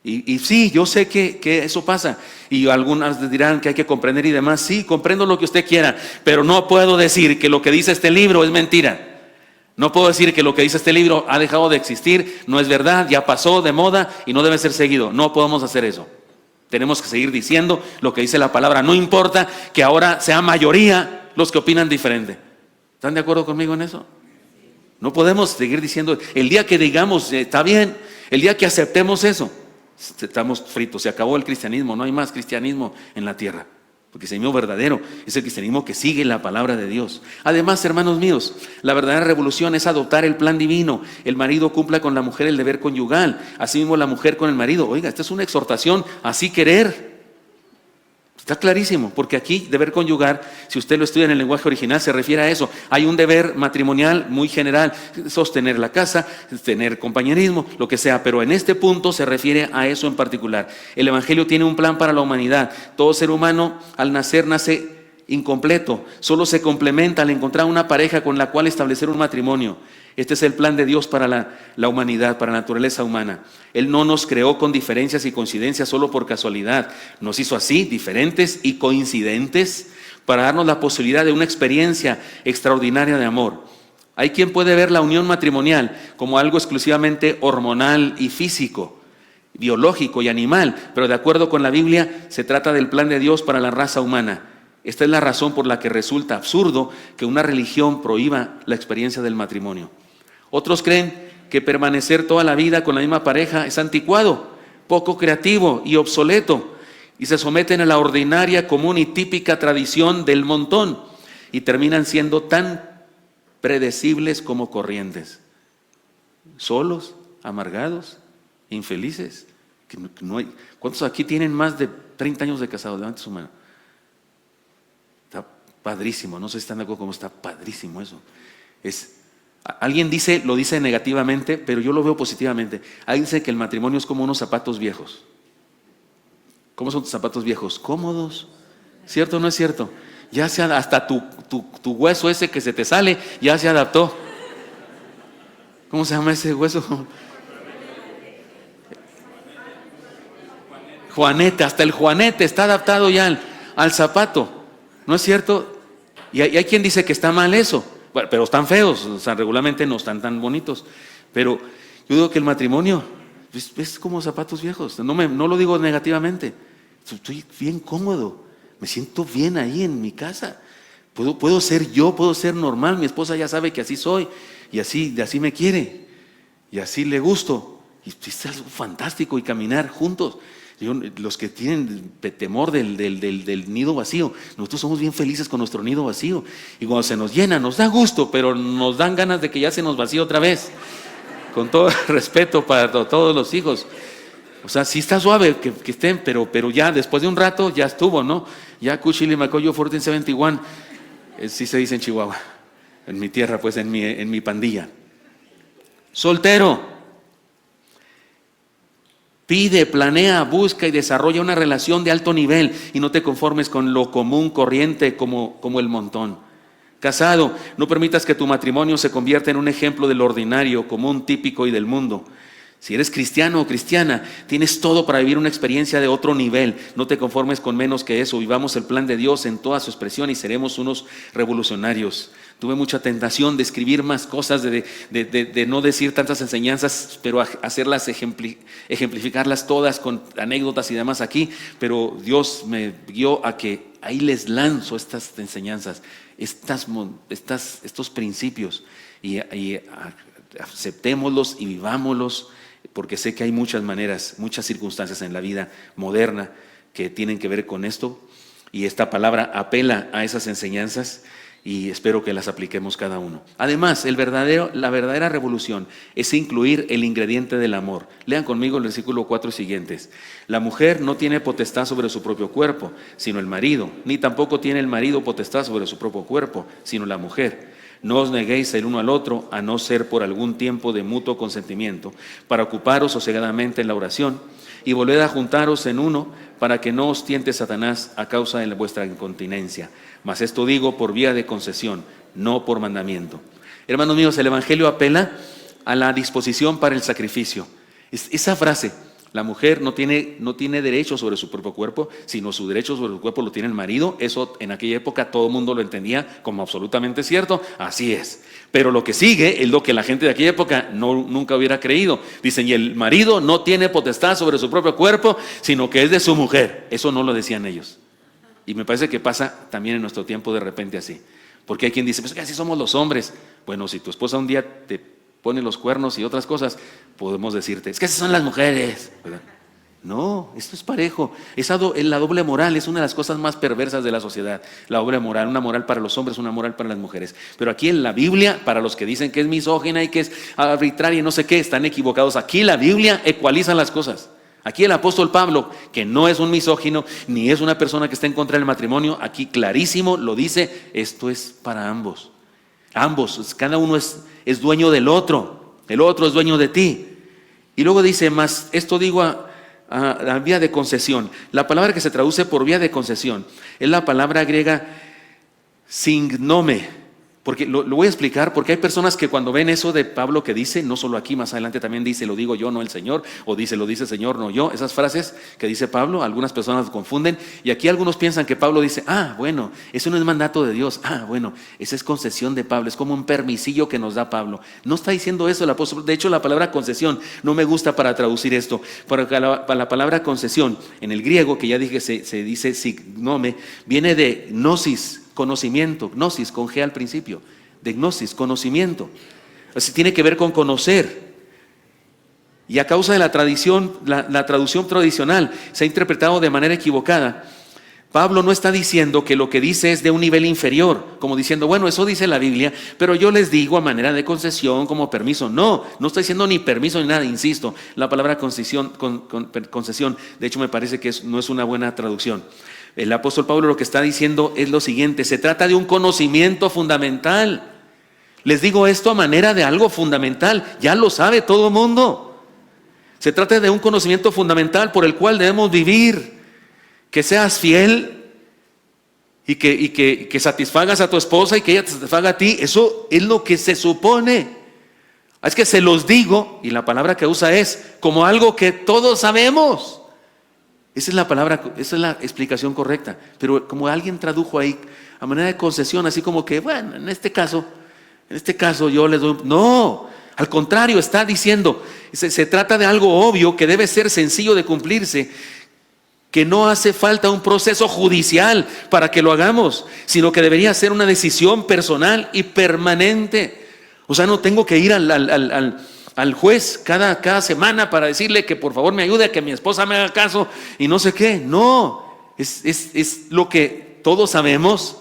Y sí, yo sé que eso pasa. Y algunas dirán que hay que comprender y demás. Sí, comprendo lo que usted quiera, pero no puedo decir que lo que dice este libro es mentira. No puedo decir que lo que dice este libro ha dejado de existir, no es verdad, ya pasó de moda y no debe ser seguido. No podemos hacer eso. Tenemos que seguir diciendo lo que dice la palabra. No importa que ahora sea mayoría los que opinan diferente. ¿Están de acuerdo conmigo en eso? No podemos seguir diciendo, el día que digamos está bien, el día que aceptemos eso, estamos fritos, se acabó el cristianismo, no hay más cristianismo en la tierra. Porque el cristianismo verdadero es el cristianismo que sigue la palabra de Dios. Además, hermanos míos, la verdadera revolución es adoptar el plan divino. El marido cumpla con la mujer el deber conyugal, asimismo la mujer con el marido. Oiga, esta es una exhortación, así querer. Está clarísimo, porque aquí deber conyugar, si usted lo estudia en el lenguaje original, se refiere a eso. Hay un deber matrimonial muy general, sostener la casa, tener compañerismo, lo que sea, pero en este punto se refiere a eso en particular. El Evangelio tiene un plan para la humanidad. Todo ser humano al nacer nace incompleto, solo se complementa al encontrar una pareja con la cual establecer un matrimonio. Este es el plan de Dios para la humanidad, para la naturaleza humana. Él no nos creó con diferencias y coincidencias solo por casualidad. Nos hizo así, diferentes y coincidentes, para darnos la posibilidad de una experiencia extraordinaria de amor. Hay quien puede ver la unión matrimonial como algo exclusivamente hormonal y físico, biológico y animal, pero de acuerdo con la Biblia se trata del plan de Dios para la raza humana. Esta es la razón por la que resulta absurdo que una religión prohíba la experiencia del matrimonio. Otros creen que permanecer toda la vida con la misma pareja es anticuado, poco creativo y obsoleto, y se someten a la ordinaria, común y típica tradición del montón, y terminan siendo tan predecibles como corrientes. Solos, amargados, infelices. No hay. ¿Cuántos aquí tienen más de 30 años de casados? Levante su mano. Está padrísimo, no sé si están de acuerdo cómo está padrísimo eso. Alguien lo dice negativamente, pero yo lo veo positivamente. Alguien dice que el matrimonio es como unos zapatos viejos. ¿Cómo son tus zapatos viejos? Cómodos. ¿Cierto o no es cierto? Ya hasta tu hueso ese que se te sale, ya se adaptó. ¿Cómo se llama ese hueso? Juanete, hasta el juanete está adaptado ya al zapato. ¿No es cierto? Y hay quien dice que está mal eso. Bueno, pero están feos, o sea, regularmente no están tan bonitos. Pero yo digo que el matrimonio es como zapatos viejos. No lo digo negativamente. Estoy bien cómodo. Me siento bien ahí en mi casa. Puedo ser yo, puedo ser normal. Mi esposa ya sabe que así soy. Y así me quiere. Y así le gusto. Y es algo fantástico. Y caminar juntos. Los que tienen temor del nido vacío, nosotros somos bien felices con nuestro nido vacío. Y cuando se nos llena, nos da gusto, pero nos dan ganas de que ya se nos vacíe otra vez. Con todo respeto para todos los hijos. O sea, sí está suave que estén, pero ya después de un rato ya estuvo, ¿no? Ya Cuchilli Macoyo 1471, sí se dice en Chihuahua. En mi tierra, pues en mi pandilla. Soltero. Pide, planea, busca y desarrolla una relación de alto nivel y no te conformes con lo común, corriente, como el montón. Casado, no permitas que tu matrimonio se convierta en un ejemplo del ordinario, común, típico y del mundo. Si eres cristiano o cristiana, tienes todo para vivir una experiencia de otro nivel. No te conformes con menos que eso. Vivamos el plan de Dios en toda su expresión y seremos unos revolucionarios. Tuve mucha tentación de escribir más cosas, de no decir tantas enseñanzas, pero hacerlas, ejemplificarlas todas con anécdotas y demás aquí. Pero Dios me guió a que ahí les lanzo estas enseñanzas, estos principios y aceptémoslos y vivámoslos. Porque sé que hay muchas maneras, muchas circunstancias en la vida moderna que tienen que ver con esto. Y esta palabra apela a esas enseñanzas y espero que las apliquemos cada uno. Además, la verdadera revolución es incluir el ingrediente del amor. Lean conmigo el versículo 4 y siguientes. La mujer no tiene potestad sobre su propio cuerpo, sino el marido, ni tampoco tiene el marido potestad sobre su propio cuerpo, sino la mujer. No os neguéis el uno al otro, a no ser por algún tiempo de mutuo consentimiento, para ocuparos sosegadamente en la oración, y volved a juntaros en uno, para que no os tiente Satanás a causa de vuestra incontinencia. Mas esto digo por vía de concesión, no por mandamiento. Hermanos míos, el Evangelio apela a la disposición para el sacrificio. Esa frase, la mujer no tiene derecho sobre su propio cuerpo, sino su derecho sobre su cuerpo lo tiene el marido. Eso en aquella época todo el mundo lo entendía como absolutamente cierto, así es. Pero lo que sigue es lo que la gente de aquella época nunca hubiera creído. Dicen, y el marido no tiene potestad sobre su propio cuerpo, sino que es de su mujer. Eso no lo decían ellos. Y me parece que pasa también en nuestro tiempo de repente así. Porque hay quien dice, pues que así somos los hombres. Bueno, si tu esposa un día te pone los cuernos y otras cosas, podemos decirte, es que esas son las mujeres, ¿verdad? No, esto es parejo. La doble moral es una de las cosas más perversas de la sociedad. La doble moral, una moral para los hombres, una moral para las mujeres. Pero aquí en la Biblia, para los que dicen que es misógina y que es arbitraria y no sé qué, están equivocados. Aquí la Biblia ecualiza las cosas. Aquí el apóstol Pablo, que no es un misógino, ni es una persona que está en contra del matrimonio, aquí clarísimo lo dice, esto es para ambos. Ambos, cada uno es dueño del otro, el otro es dueño de ti. Y luego dice, más esto digo a vía de concesión. La palabra que se traduce por vía de concesión es la palabra griega signome. Porque lo voy a explicar, porque hay personas que cuando ven eso de Pablo que dice, no solo aquí, más adelante también dice, lo digo yo, no el Señor, o dice, lo dice el Señor, no yo. Esas frases que dice Pablo, algunas personas confunden, y aquí algunos piensan que Pablo dice, bueno, eso no es mandato de Dios, bueno, esa es concesión de Pablo, es como un permisillo que nos da Pablo. No está diciendo eso el apóstol. De hecho, la palabra concesión no me gusta para traducir esto, porque la palabra concesión en el griego, que ya dije se dice signome, viene de gnosis, conocimiento, gnosis con G al principio, de gnosis, conocimiento. Así tiene que ver con conocer. Y a causa de la tradición, la traducción tradicional se ha interpretado de manera equivocada. Pablo no está diciendo que lo que dice es de un nivel inferior, como diciendo, bueno, eso dice la Biblia, pero yo les digo a manera de concesión, como permiso. No está diciendo ni permiso ni nada, insisto. La palabra concesión, de hecho me parece que no es una buena traducción. El apóstol Pablo lo que está diciendo es lo siguiente, se trata de un conocimiento fundamental. Les digo esto a manera de algo fundamental, ya lo sabe todo el mundo. Se trata de un conocimiento fundamental por el cual debemos vivir. Que seas fiel y que satisfagas a tu esposa y que ella te satisfaga a ti, eso es lo que se supone. Es que se los digo, y la palabra que usa es como algo que todos sabemos. Esa es la palabra, esa es la explicación correcta. Pero como alguien tradujo ahí a manera de concesión, así como que, bueno, en este caso yo les doy. No, al contrario, está diciendo, se trata de algo obvio que debe ser sencillo de cumplirse, que no hace falta un proceso judicial para que lo hagamos, sino que debería ser una decisión personal y permanente. O sea, no tengo que ir al juez cada semana para decirle que por favor me ayude a que mi esposa me haga caso y no sé qué. No, es lo que todos sabemos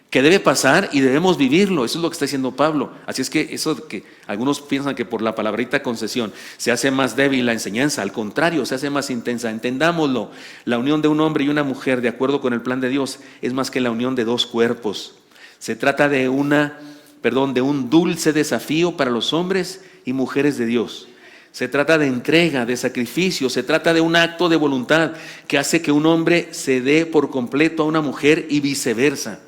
que debe pasar y debemos vivirlo. Eso es lo que está diciendo Pablo. Así es que eso que algunos piensan que por la palabrita concesión se hace más débil la enseñanza, al contrario, se hace más intensa. Entendámoslo, la unión de un hombre y una mujer de acuerdo con el plan de Dios es más que la unión de dos cuerpos. Se trata de un dulce desafío para los hombres y mujeres de Dios. Se trata de entrega, de sacrificio, se trata de un acto de voluntad que hace que un hombre se dé por completo a una mujer y viceversa.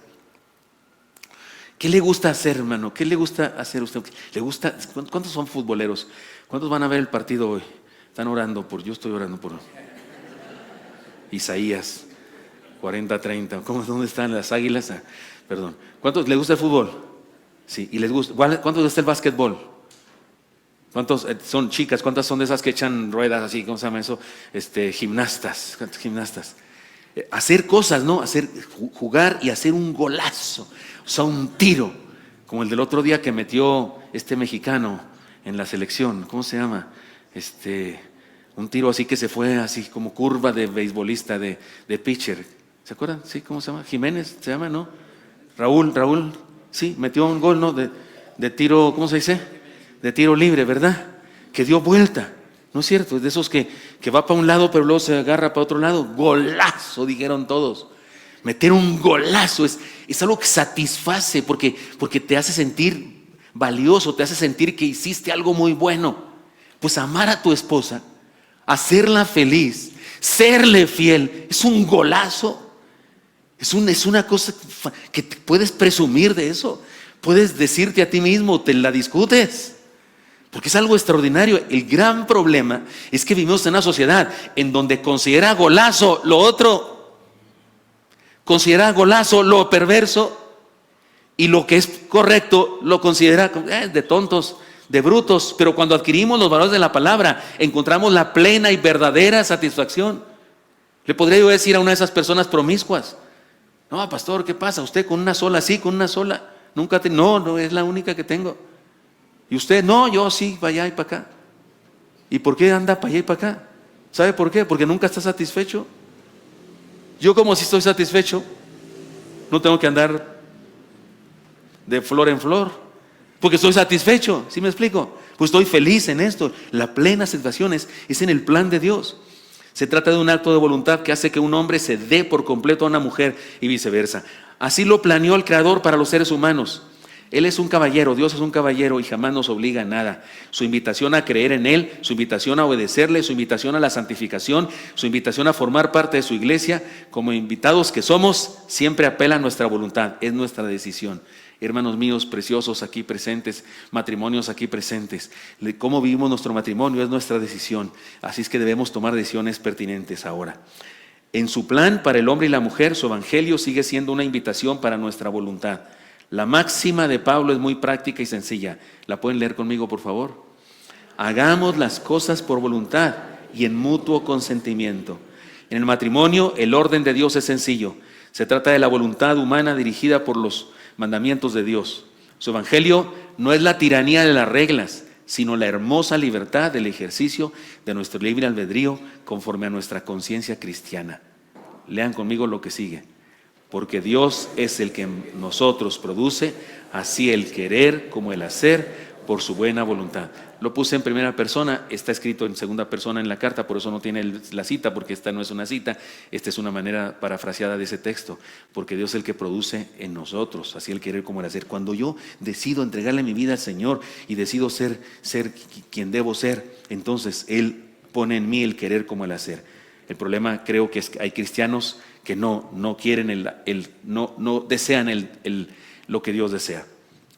¿Qué le gusta hacer, hermano? ¿Qué le gusta hacer a usted? ¿Cuántos son futboleros? ¿Cuántos van a ver el partido hoy? Están orando yo estoy orando por Isaías 40-30. ¿Dónde están las águilas? Perdón. ¿Cuántos les gusta el fútbol? Sí, y les gusta. ¿Cuántos les gusta el básquetbol? ¿Cuántos son chicas? ¿Cuántas son de esas que echan ruedas así? ¿Cómo se llama eso? Gimnastas. ¿Cuántas gimnastas? Hacer cosas, ¿no? Jugar y hacer un golazo. O sea, un tiro. Como el del otro día que metió este mexicano en la selección. ¿Cómo se llama? Un tiro así que se fue así como curva de beisbolista, de pitcher. ¿Se acuerdan? ¿Sí? ¿Cómo se llama? Jiménez, ¿se llama, no? Raúl Sí, metió un gol, ¿no? De tiro, ¿cómo se dice? De tiro libre, ¿verdad? Que dio vuelta. ¿No es cierto? Es de esos que va para un lado, pero luego se agarra para otro lado. Golazo, dijeron todos. Meter un golazo es algo que satisface porque te hace sentir valioso, te hace sentir que hiciste algo muy bueno. Pues amar a tu esposa, hacerla feliz, serle fiel, es un golazo. Es una cosa que te puedes presumir de eso. Puedes decirte a ti mismo, te la discutes. Porque es algo extraordinario. El gran problema es que vivimos en una sociedad en donde considera golazo lo otro, considera golazo lo perverso, y lo que es correcto lo considera de tontos, de brutos. Pero cuando adquirimos los valores de la palabra, encontramos la plena y verdadera satisfacción. Le podría yo decir a una de esas personas promiscuas: no, pastor, ¿qué pasa? ¿Usted con una sola? Sí, con una sola. Nunca no, es la única que tengo. ¿Y usted? No, yo sí, para allá y para acá. ¿Y por qué anda para allá y para acá? ¿Sabe por qué? Porque nunca está satisfecho. Yo, como si estoy satisfecho, no tengo que andar de flor en flor, porque estoy satisfecho. ¿Sí me explico? Pues estoy feliz en esto. La plena satisfacción es en el plan de Dios. Se trata de un acto de voluntad que hace que un hombre se dé por completo a una mujer y viceversa. Así lo planeó el Creador para los seres humanos. Él es un caballero, Dios es un caballero y jamás nos obliga a nada. Su invitación a creer en Él, su invitación a obedecerle, su invitación a la santificación, su invitación a formar parte de su iglesia, como invitados que somos, siempre apela a nuestra voluntad, es nuestra decisión. Hermanos míos preciosos aquí presentes, matrimonios aquí presentes, cómo vivimos nuestro matrimonio es nuestra decisión. Así es que debemos tomar decisiones pertinentes ahora. En su plan para el hombre y la mujer, su evangelio sigue siendo una invitación para nuestra voluntad. La máxima de Pablo es muy práctica y sencilla. ¿La pueden leer conmigo, por favor? Hagamos las cosas por voluntad y en mutuo consentimiento. En el matrimonio, el orden de Dios es sencillo. Se trata de la voluntad humana dirigida por los mandamientos de Dios. Su evangelio no es la tiranía de las reglas, sino la hermosa libertad del ejercicio de nuestro libre albedrío conforme a nuestra conciencia cristiana. Lean conmigo lo que sigue. Porque Dios es el que en nosotros produce, así el querer como el hacer, por su buena voluntad. Lo puse en primera persona, está escrito en segunda persona en la carta, por eso no tiene la cita, porque esta no es una cita, esta es una manera parafraseada de ese texto. Porque Dios es el que produce en nosotros, así el querer como el hacer. Cuando yo decido entregarle mi vida al Señor y decido ser quien debo ser, entonces Él pone en mí el querer como el hacer. El problema creo que es que hay cristianos que no quieren no desean lo que Dios desea.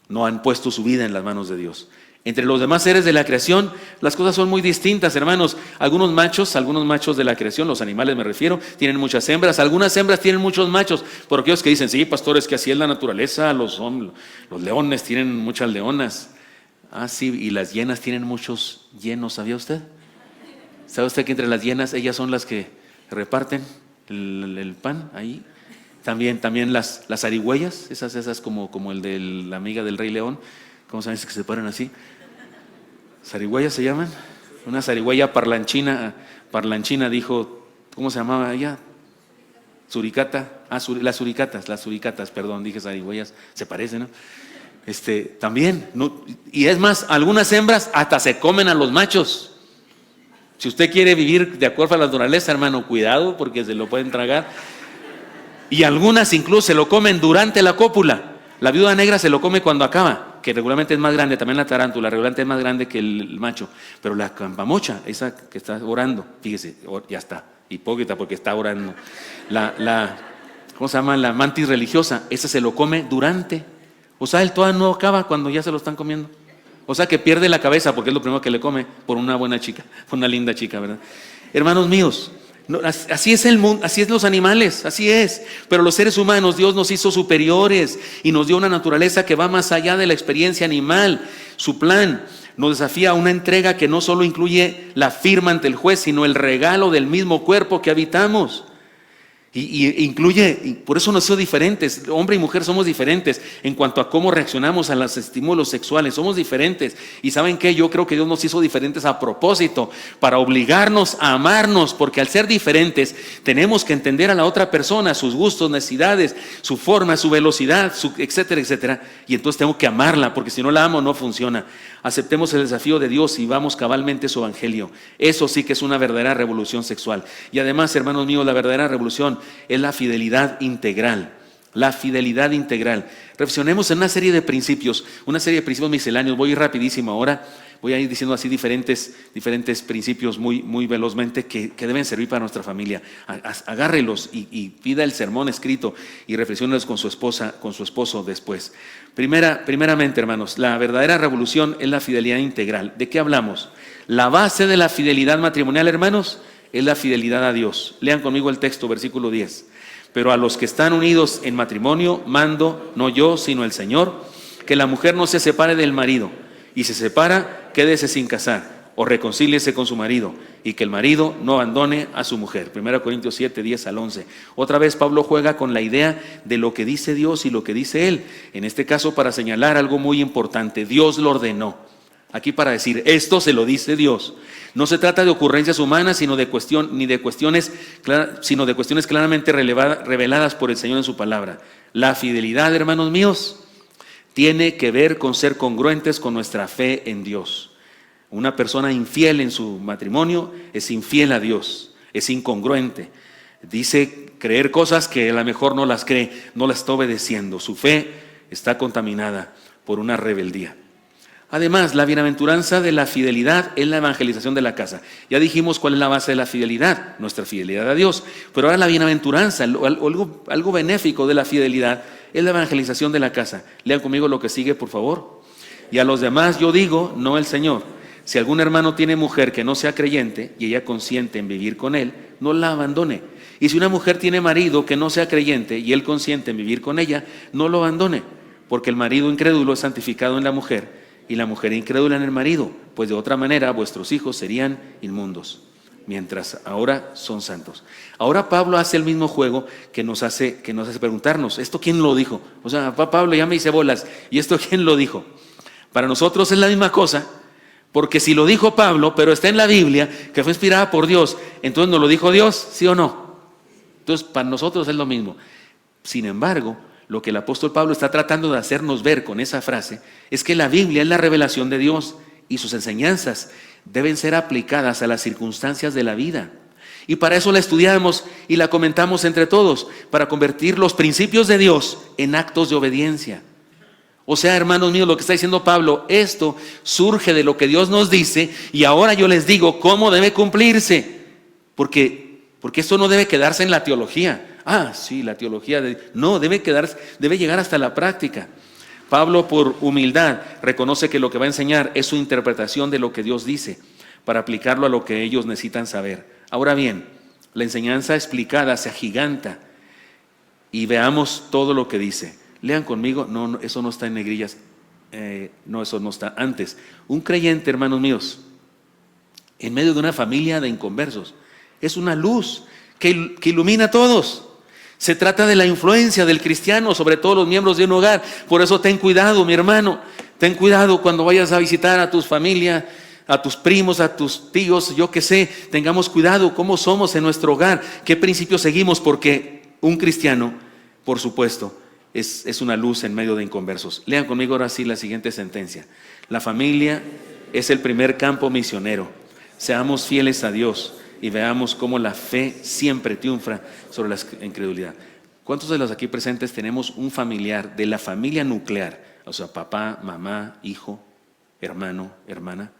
No han puesto su vida en las manos de Dios. Entre los demás seres de la creación, las cosas son muy distintas, hermanos. Algunos machos de la creación, los animales me refiero, tienen muchas hembras. Algunas hembras tienen muchos machos. Por aquellos que dicen, sí, pastores, que así es la naturaleza. Los leones tienen muchas leonas. Ah, sí, y las hienas tienen muchos llenos, ¿sabía usted? ¿Sabe usted que entre las hienas, ellas son las que reparten el pan ahí? También las zarigüeyas, esas como el de la amiga del Rey León. ¿Cómo saben que se paran así? ¿Zarigüeyas se llaman? Una zarigüeya parlanchina dijo, ¿cómo se llamaba ella? Suricata. Las suricatas, perdón, dije zarigüeyas, se parecen, ¿no? También, ¿no? Y es más, algunas hembras hasta se comen a los machos. Si usted quiere vivir de acuerdo a la naturaleza, hermano, cuidado porque se lo pueden tragar. Y algunas incluso se lo comen durante la cópula. La viuda negra se lo come cuando acaba, que regularmente es más grande, también la tarántula, regularmente es más grande que el macho. Pero la campamocha, esa que está orando, fíjese, ya está, hipócrita porque está orando. ¿Cómo se llama? La mantis religiosa, esa se lo come durante. O sea, el todavía no acaba cuando ya se lo están comiendo. O sea, que pierde la cabeza porque es lo primero que le come por una buena chica, por una linda chica, ¿verdad? Hermanos míos, así es el mundo, así es los animales, así es. Pero los seres humanos, Dios nos hizo superiores y nos dio una naturaleza que va más allá de la experiencia animal. Su plan nos desafía a una entrega que no solo incluye la firma ante el juez, sino el regalo del mismo cuerpo que habitamos. Y incluye, por eso nos somos diferentes, hombre y mujer somos diferentes en cuanto a cómo reaccionamos a los estímulos sexuales, somos diferentes. Y ¿saben qué? Yo creo que Dios nos hizo diferentes a propósito, para obligarnos a amarnos, porque al ser diferentes tenemos que entender a la otra persona, sus gustos, necesidades, su forma, su velocidad, etcétera, etcétera. Y entonces tengo que amarla, porque si no la amo no funciona. Aceptemos el desafío de Dios y vamos cabalmente su evangelio. Eso sí que es una verdadera revolución sexual. Y además, hermanos míos, la verdadera revolución es la fidelidad integral. La fidelidad integral. Reflexionemos en una serie de principios misceláneos. Voy a ir rapidísimo ahora. Voy a ir diciendo así diferentes principios muy velozmente que deben servir para nuestra familia. Agárrelos y pida el sermón escrito y reflexiónelos con su esposo después. Primeramente, hermanos, la verdadera revolución es la fidelidad integral. ¿De qué hablamos? La base de la fidelidad matrimonial, hermanos, es la fidelidad a Dios. Lean conmigo el texto, versículo 10. Pero a los que están unidos en matrimonio, mando, no yo, sino el Señor, que la mujer no se separe del marido, y se separa, quédese sin casar, o reconcíliese con su marido, y que el marido no abandone a su mujer. 1 Corintios 7, 10 al 11. Otra vez Pablo juega con la idea de lo que dice Dios y lo que dice él. En este caso, para señalar algo muy importante, Dios lo ordenó. Aquí para decir, esto se lo dice Dios. No se trata de ocurrencias humanas, sino de cuestiones claramente reveladas por el Señor en su palabra. La fidelidad, hermanos míos, tiene que ver con ser congruentes con nuestra fe en Dios. Una persona infiel en su matrimonio es infiel a Dios, es incongruente. Dice creer cosas que a lo mejor no las cree, no las está obedeciendo. Su fe está contaminada por una rebeldía. Además, la bienaventuranza de la fidelidad es la evangelización de la casa. Ya dijimos cuál es la base de la fidelidad, nuestra fidelidad a Dios. Pero ahora la bienaventuranza, algo benéfico de la fidelidad, es la evangelización de la casa. Lean conmigo lo que sigue, por favor. Y a los demás yo digo, no el Señor. Si algún hermano tiene mujer que no sea creyente y ella consiente en vivir con él, no la abandone. Y si una mujer tiene marido que no sea creyente y él consiente en vivir con ella, no lo abandone. Porque el marido incrédulo es santificado en la mujer y la mujer incrédula en el marido, pues de otra manera vuestros hijos serían inmundos, mientras ahora son santos. Ahora Pablo hace el mismo juego que nos hace preguntarnos, ¿esto quién lo dijo? O sea, Pablo ya me hice bolas, ¿y esto quién lo dijo? Para nosotros es la misma cosa, porque si lo dijo Pablo, pero está en la Biblia, que fue inspirada por Dios, entonces ¿nos lo dijo Dios? ¿Sí o no? Entonces para nosotros es lo mismo. Sin embargo, lo que el apóstol Pablo está tratando de hacernos ver con esa frase es que la Biblia es la revelación de Dios y sus enseñanzas deben ser aplicadas a las circunstancias de la vida. Y para eso la estudiamos y la comentamos entre todos, para convertir los principios de Dios en actos de obediencia. O sea, hermanos míos, lo que está diciendo Pablo, esto surge de lo que Dios nos dice y ahora yo les digo cómo debe cumplirse. Porque esto no debe quedarse en la teología. Ah, sí, la teología. No, debe llegar hasta la práctica. Pablo, por humildad, reconoce que lo que va a enseñar es su interpretación de lo que Dios dice, para aplicarlo a lo que ellos necesitan saber. Ahora bien, la enseñanza explicada se agiganta y veamos todo lo que dice. Lean conmigo, no, eso no está en negrillas, no, eso no está antes. Un creyente, hermanos míos, en medio de una familia de inconversos, es una luz que ilumina a todos. Se trata de la influencia del cristiano sobre todos los miembros de un hogar. Por eso ten cuidado, mi hermano. Ten cuidado cuando vayas a visitar a tus familias, a tus primos, a tus tíos, yo qué sé. Tengamos cuidado cómo somos en nuestro hogar, qué principios seguimos, porque un cristiano, por supuesto, es una luz en medio de inconversos. Lean conmigo ahora sí la siguiente sentencia. La familia es el primer campo misionero. Seamos fieles a Dios y veamos cómo la fe siempre triunfa sobre la incredulidad. ¿Cuántos de los aquí presentes tenemos un familiar de la familia nuclear? O sea, papá, mamá, hijo, hermano, hermana,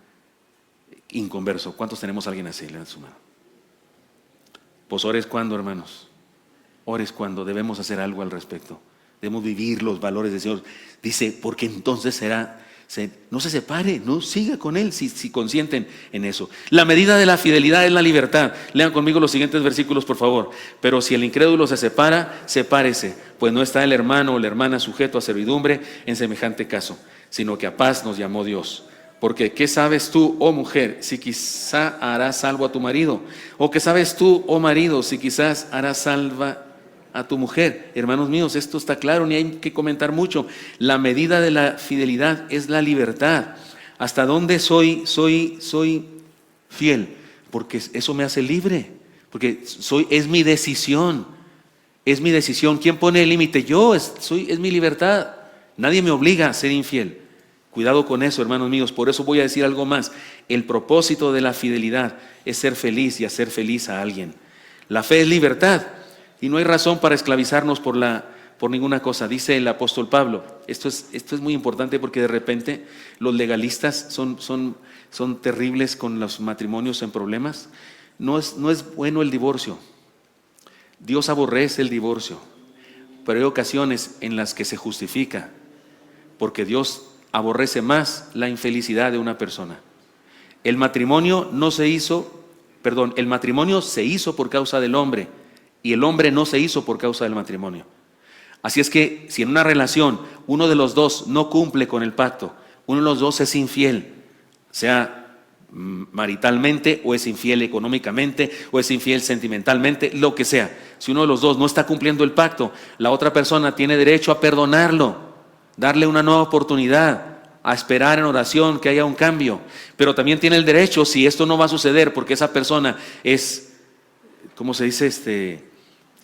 inconverso. ¿Cuántos tenemos a alguien así? Levanten su mano. Pues ores cuando, hermanos. Ores cuando debemos hacer algo al respecto. Debemos vivir los valores del Señor. Dice, porque entonces no se separe, no siga con él si consienten en eso. La medida de la fidelidad es la libertad. Lean conmigo los siguientes versículos, por favor. Pero si el incrédulo se separa, sepárese, pues no está el hermano o la hermana sujeto a servidumbre en semejante caso, sino que a paz nos llamó Dios. Porque ¿qué sabes tú, oh mujer, si quizá harás salvo a tu marido? ¿O qué sabes tú, oh marido, si quizás harás salva a tu mujer? Hermanos míos, esto está claro, ni hay que comentar mucho. La medida de la fidelidad es la libertad. ¿Hasta dónde soy fiel? Porque eso me hace libre. Porque es mi decisión. Es mi decisión. ¿Quién pone el límite? Yo, es mi libertad. Nadie me obliga a ser infiel. Cuidado con eso, hermanos míos. Por eso voy a decir algo más. El propósito de la fidelidad es ser feliz y hacer feliz a alguien. La fe es libertad y no hay razón para esclavizarnos por ninguna cosa. Dice el apóstol Pablo. Esto es muy importante porque de repente los legalistas son terribles con los matrimonios en problemas. No es bueno el divorcio. Dios aborrece el divorcio, pero hay ocasiones en las que se justifica porque Dios aborrece más la infelicidad de una persona. El matrimonio se hizo por causa del hombre y el hombre no se hizo por causa del matrimonio. Así es que si en una relación uno de los dos no cumple con el pacto, uno de los dos es infiel, sea maritalmente o es infiel económicamente o es infiel sentimentalmente, lo que sea, si uno de los dos no está cumpliendo el pacto, la otra persona tiene derecho a perdonarlo, darle una nueva oportunidad, a esperar en oración que haya un cambio, pero también tiene el derecho, si esto no va a suceder porque esa persona es, ¿cómo se dice?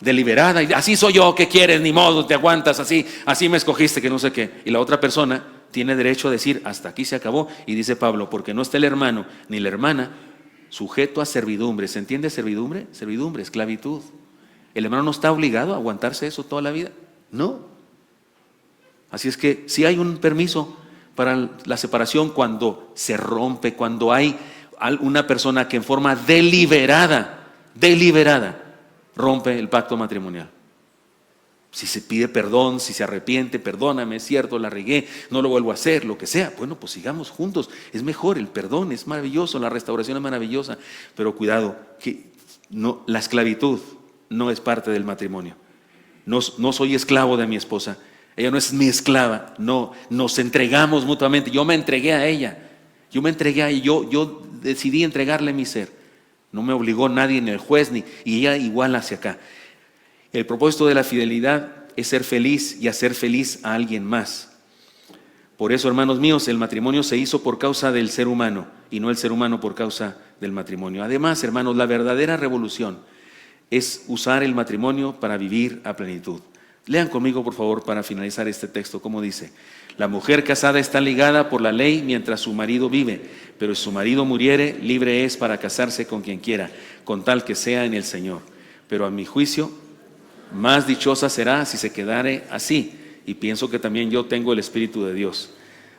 Deliberada, y así soy yo, ¿qué quieres? Ni modo, te aguantas, así me escogiste, que no sé qué, y la otra persona tiene derecho a decir, hasta aquí se acabó, y dice Pablo, porque no está el hermano ni la hermana sujeto a servidumbre. ¿Se entiende servidumbre? Servidumbre, esclavitud. ¿El hermano no está obligado a aguantarse eso toda la vida? No. Así es que sí hay un permiso para la separación cuando se rompe, cuando hay una persona que en forma deliberada rompe el pacto matrimonial. Si se pide perdón, si se arrepiente, perdóname, es cierto, la regué, no lo vuelvo a hacer, lo que sea. Bueno, pues sigamos juntos. Es mejor, el perdón es maravilloso, la restauración es maravillosa. Pero cuidado, que la esclavitud no es parte del matrimonio. No soy esclavo de mi esposa. Ella no es mi esclava. No, nos entregamos mutuamente. Yo me entregué a ella. Yo decidí entregarle mi ser. No me obligó nadie, ni el juez, y ella igual hacia acá. El propósito de la fidelidad es ser feliz y hacer feliz a alguien más. Por eso, hermanos míos, el matrimonio se hizo por causa del ser humano y no el ser humano por causa del matrimonio. Además, hermanos, la verdadera revolución es usar el matrimonio para vivir a plenitud. Lean conmigo, por favor, para finalizar este texto, como dice: la mujer casada está ligada por la ley mientras su marido vive, pero si su marido muriere, libre es para casarse con quien quiera, con tal que sea en el Señor. Pero a mi juicio, más dichosa será si se quedare así. Y pienso que también yo tengo el Espíritu de Dios.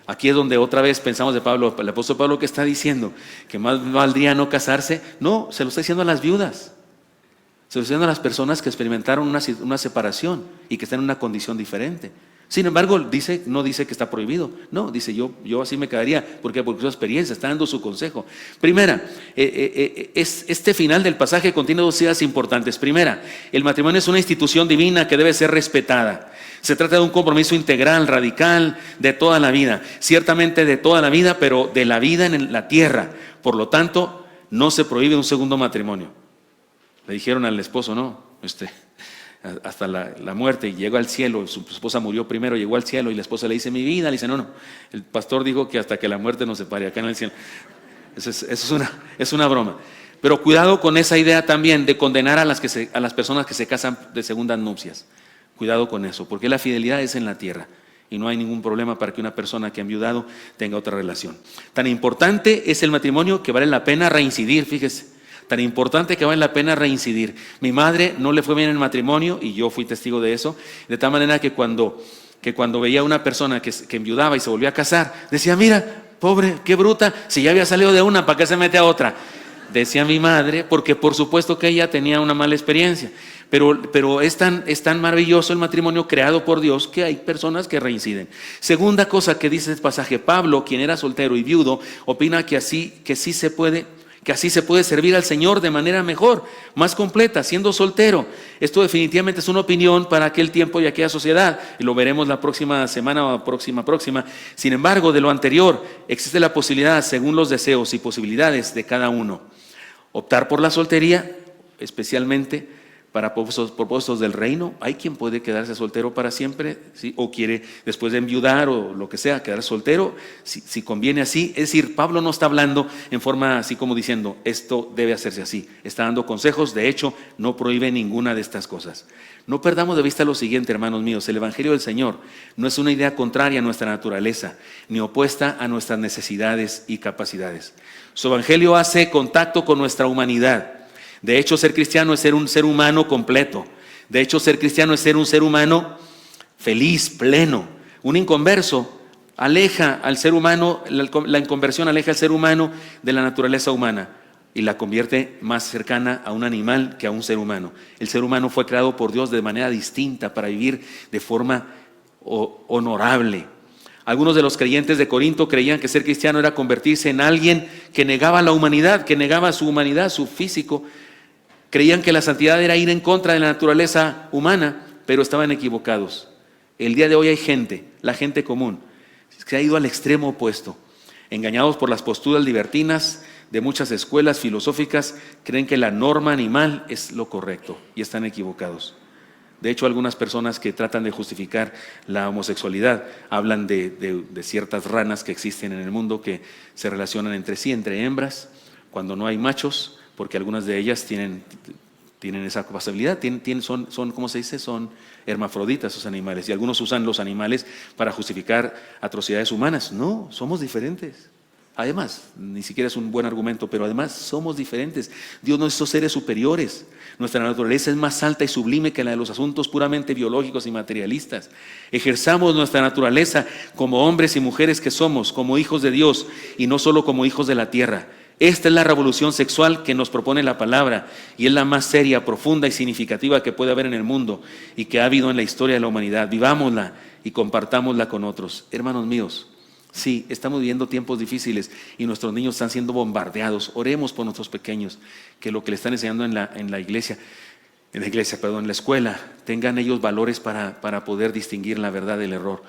Aquí es donde otra vez pensamos de Pablo, el apóstol Pablo, que está diciendo que más valdría no casarse. No, se lo está diciendo a las viudas. Se lo está diciendo a las personas que experimentaron una separación y que están en una condición diferente. Sin embargo, no dice que está prohibido. No, dice yo así me quedaría. ¿Por qué? Porque su experiencia está dando su consejo. Primera, este final del pasaje contiene dos ideas importantes. Primera, el matrimonio es una institución divina que debe ser respetada. Se trata de un compromiso integral, radical, de toda la vida. Ciertamente de toda la vida, pero de la vida en la tierra. Por lo tanto, no se prohíbe un segundo matrimonio. Le dijeron al esposo, no, hasta la muerte, y llegó al cielo. Su esposa murió primero, llegó al cielo, y la esposa le dice, mi vida. Le dice, no, el pastor dijo que hasta que la muerte nos separe acá en el cielo. Eso es una broma. Pero cuidado con esa idea también de condenar a las personas que se casan de segundas nupcias. Cuidado con eso, porque la fidelidad es en la tierra y no hay ningún problema para que una persona que ha enviudado tenga otra relación. Tan importante es el matrimonio que vale la pena reincidir, fíjese. Tan importante que vale la pena reincidir. Mi madre no le fue bien en el matrimonio y yo fui testigo de eso, de tal manera que cuando veía a una persona que enviudaba y se volvía a casar, decía, mira, pobre, qué bruta, si ya había salido de una, ¿para qué se mete a otra? Decía mi madre, porque por supuesto que ella tenía una mala experiencia. Pero es tan maravilloso el matrimonio creado por Dios que hay personas que reinciden. Segunda cosa que dice este pasaje, Pablo, quien era soltero y viudo, opina que sí se puede, que así se puede servir al Señor de manera mejor, más completa, siendo soltero. Esto definitivamente es una opinión para aquel tiempo y aquella sociedad, y lo veremos la próxima semana o próxima. Sin embargo, de lo anterior, existe la posibilidad, según los deseos y posibilidades de cada uno, optar por la soltería, especialmente para propósitos del reino. Hay quien puede quedarse soltero para siempre, ¿sí? O quiere después de enviudar o lo que sea, quedar soltero, si conviene así. Es decir, Pablo no está hablando en forma así como diciendo, esto debe hacerse así. Está dando consejos, de hecho, no prohíbe ninguna de estas cosas. No perdamos de vista lo siguiente, hermanos míos, el Evangelio del Señor no es una idea contraria a nuestra naturaleza, ni opuesta a nuestras necesidades y capacidades. Su Evangelio hace contacto con nuestra humanidad. De hecho, ser cristiano es ser un ser humano completo. De hecho, ser cristiano es ser un ser humano feliz, pleno. Un inconverso aleja al ser humano, la inconversión aleja al ser humano de la naturaleza humana y la convierte más cercana a un animal que a un ser humano. El ser humano fue creado por Dios de manera distinta para vivir de forma honorable. Algunos de los creyentes de Corinto creían que ser cristiano era convertirse en alguien que negaba la humanidad, que negaba su humanidad, su físico. Creían que la santidad era ir en contra de la naturaleza humana, pero estaban equivocados. El día de hoy hay gente, la gente común, que ha ido al extremo opuesto. Engañados por las posturas libertinas de muchas escuelas filosóficas, creen que la norma animal es lo correcto y están equivocados. De hecho, algunas personas que tratan de justificar la homosexualidad hablan de ciertas ranas que existen en el mundo que se relacionan entre sí, entre hembras, cuando no hay machos, porque algunas de ellas tienen esa capacidad, son ¿cómo se dice? Son hermafroditas esos animales, y algunos usan los animales para justificar atrocidades humanas. No, somos diferentes. Además, ni siquiera es un buen argumento, pero además somos diferentes. Dios nos hizo seres superiores. Nuestra naturaleza es más alta y sublime que la de los asuntos puramente biológicos y materialistas. Ejerzamos nuestra naturaleza como hombres y mujeres que somos, como hijos de Dios y no solo como hijos de la tierra. Esta es la revolución sexual que nos propone la palabra y es la más seria, profunda y significativa que puede haber en el mundo y que ha habido en la historia de la humanidad. Vivámosla y compartámosla con otros. Hermanos míos, sí, estamos viviendo tiempos difíciles y nuestros niños están siendo bombardeados. Oremos por nuestros pequeños, que lo que le están enseñando en la escuela, tengan ellos valores para poder distinguir la verdad del error.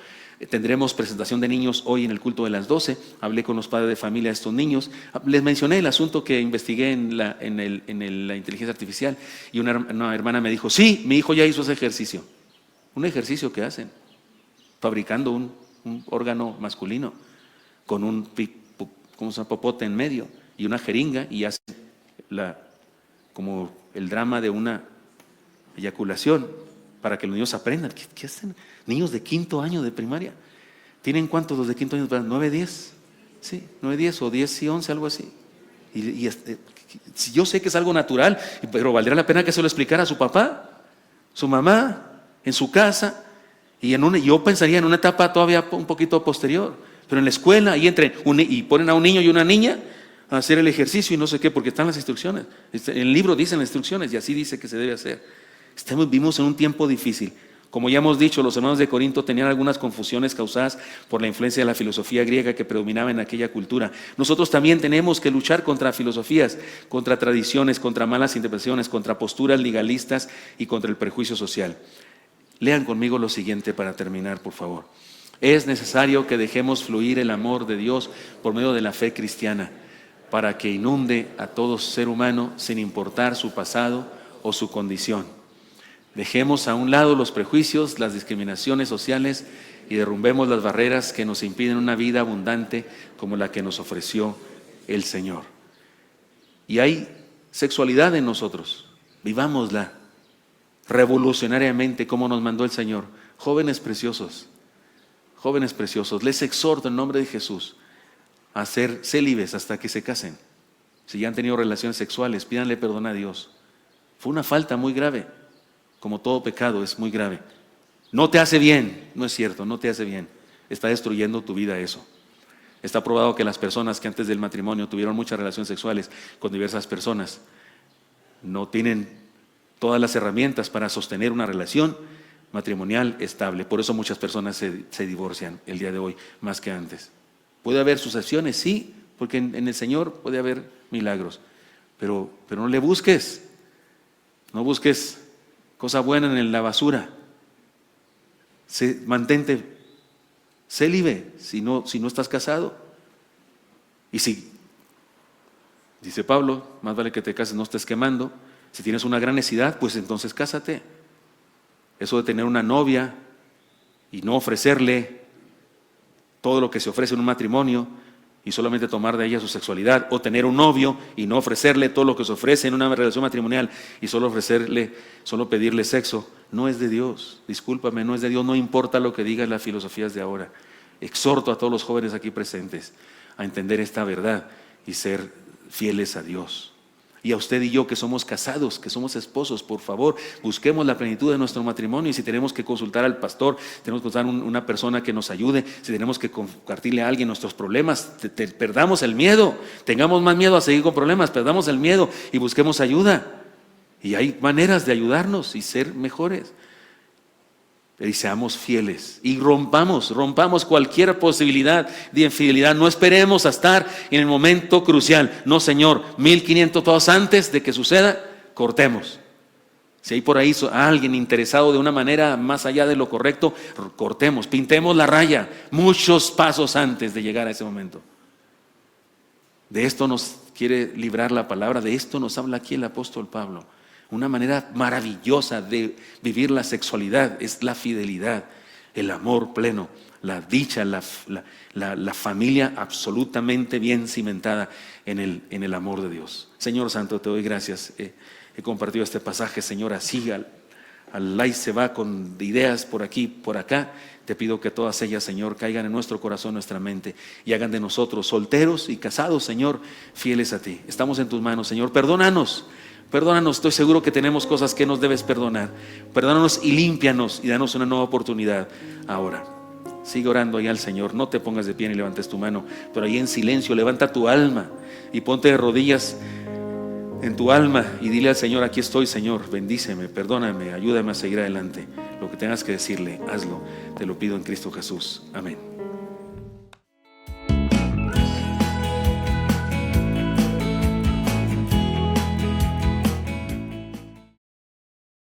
Tendremos presentación de niños hoy en el culto de las 12. Hablé con los padres de familia de estos niños. Les mencioné el asunto que investigué en la inteligencia artificial y una hermana me dijo, sí, mi hijo ya hizo ese ejercicio. Un ejercicio que hacen, fabricando un órgano masculino con un popote en medio y una jeringa y hacen como el drama de una eyaculación para que los niños aprendan. ¿Qué hacen? Niños de 5º año de primaria. ¿Tienen cuántos los de 5º año? 9, 10. Sí, 9, 10 o 10 y 11, algo así. Yo sé que es algo natural, pero valdría la pena que se lo explicara a su papá, su mamá, en su casa. Y yo pensaría en una etapa todavía un poquito posterior. Pero en la escuela, y ponen a un niño y una niña a hacer el ejercicio y no sé qué, porque están las instrucciones. En el libro dicen las instrucciones y así dice que se debe hacer. Vivimos en un tiempo difícil. Como ya hemos dicho, los hermanos de Corinto tenían algunas confusiones causadas por la influencia de la filosofía griega que predominaba en aquella cultura. Nosotros también tenemos que luchar contra filosofías, contra tradiciones, contra malas interpretaciones, contra posturas legalistas y contra el prejuicio social. Lean conmigo lo siguiente para terminar, por favor. Es necesario que dejemos fluir el amor de Dios por medio de la fe cristiana, para que inunde a todo ser humano sin importar su pasado o su condición. Dejemos a un lado los prejuicios, las discriminaciones sociales y derrumbemos las barreras que nos impiden una vida abundante como la que nos ofreció el Señor. Y hay sexualidad en nosotros, vivámosla revolucionariamente como nos mandó el Señor. Jóvenes preciosos, les exhorto en nombre de Jesús a ser célibes hasta que se casen. Si ya han tenido relaciones sexuales, pídanle perdón a Dios. Fue una falta muy grave. Como todo pecado es muy grave. No te hace bien, no es cierto, no te hace bien. Está destruyendo tu vida eso. Está probado que las personas que antes del matrimonio tuvieron muchas relaciones sexuales con diversas personas no tienen todas las herramientas para sostener una relación matrimonial estable. Por eso muchas personas se divorcian el día de hoy más que antes. ¿Puede haber sucesiones? Sí, porque en el Señor puede haber milagros. pero no le busques. No busques cosa buena en la basura. Mantente célibe si no estás casado. Y si, dice Pablo, más vale que te cases, no estés quemando. Si tienes una gran necesidad, pues entonces cásate. Eso de tener una novia y no ofrecerle todo lo que se ofrece en un matrimonio y solamente tomar de ella su sexualidad, o tener un novio y no ofrecerle todo lo que se ofrece en una relación matrimonial y solo pedirle sexo, no es de Dios. Discúlpame, no es de Dios, no importa lo que digan las filosofías de ahora. Exhorto a todos los jóvenes aquí presentes a entender esta verdad y ser fieles a Dios. Y a usted y yo que somos casados, que somos esposos, por favor, busquemos la plenitud de nuestro matrimonio. Y si tenemos que consultar al pastor, tenemos que consultar a una persona que nos ayude, si tenemos que compartirle a alguien nuestros problemas, perdamos el miedo, tengamos más miedo a seguir con problemas, perdamos el miedo y busquemos ayuda. Y hay maneras de ayudarnos y ser mejores. Y seamos fieles y rompamos cualquier posibilidad de infidelidad. No esperemos a estar en el momento crucial. No, Señor, 1500 todos antes de que suceda, cortemos. Si hay por ahí alguien interesado de una manera más allá de lo correcto, cortemos, pintemos la raya muchos pasos antes de llegar a ese momento. De esto nos quiere librar la palabra, de esto nos habla aquí el apóstol Pablo. Una manera maravillosa de vivir la sexualidad es la fidelidad, el amor pleno, la dicha, la familia absolutamente bien cimentada en el amor de Dios. Señor Santo, te doy gracias. He compartido este pasaje, Señor, así al se va con ideas por aquí, por acá. Te pido que todas ellas, Señor, caigan en nuestro corazón, nuestra mente, y hagan de nosotros solteros y casados, Señor, fieles a ti. Estamos en tus manos, Señor. Perdónanos, estoy seguro que tenemos cosas que nos debes perdonar. Perdónanos y límpianos y danos una nueva oportunidad ahora. Sigue orando ahí al Señor, no te pongas de pie ni levantes tu mano, pero ahí en silencio levanta tu alma y ponte de rodillas en tu alma y dile al Señor: aquí estoy, Señor, bendíceme, perdóname, ayúdame a seguir adelante. Lo que tengas que decirle, hazlo, te lo pido en Cristo Jesús, amén.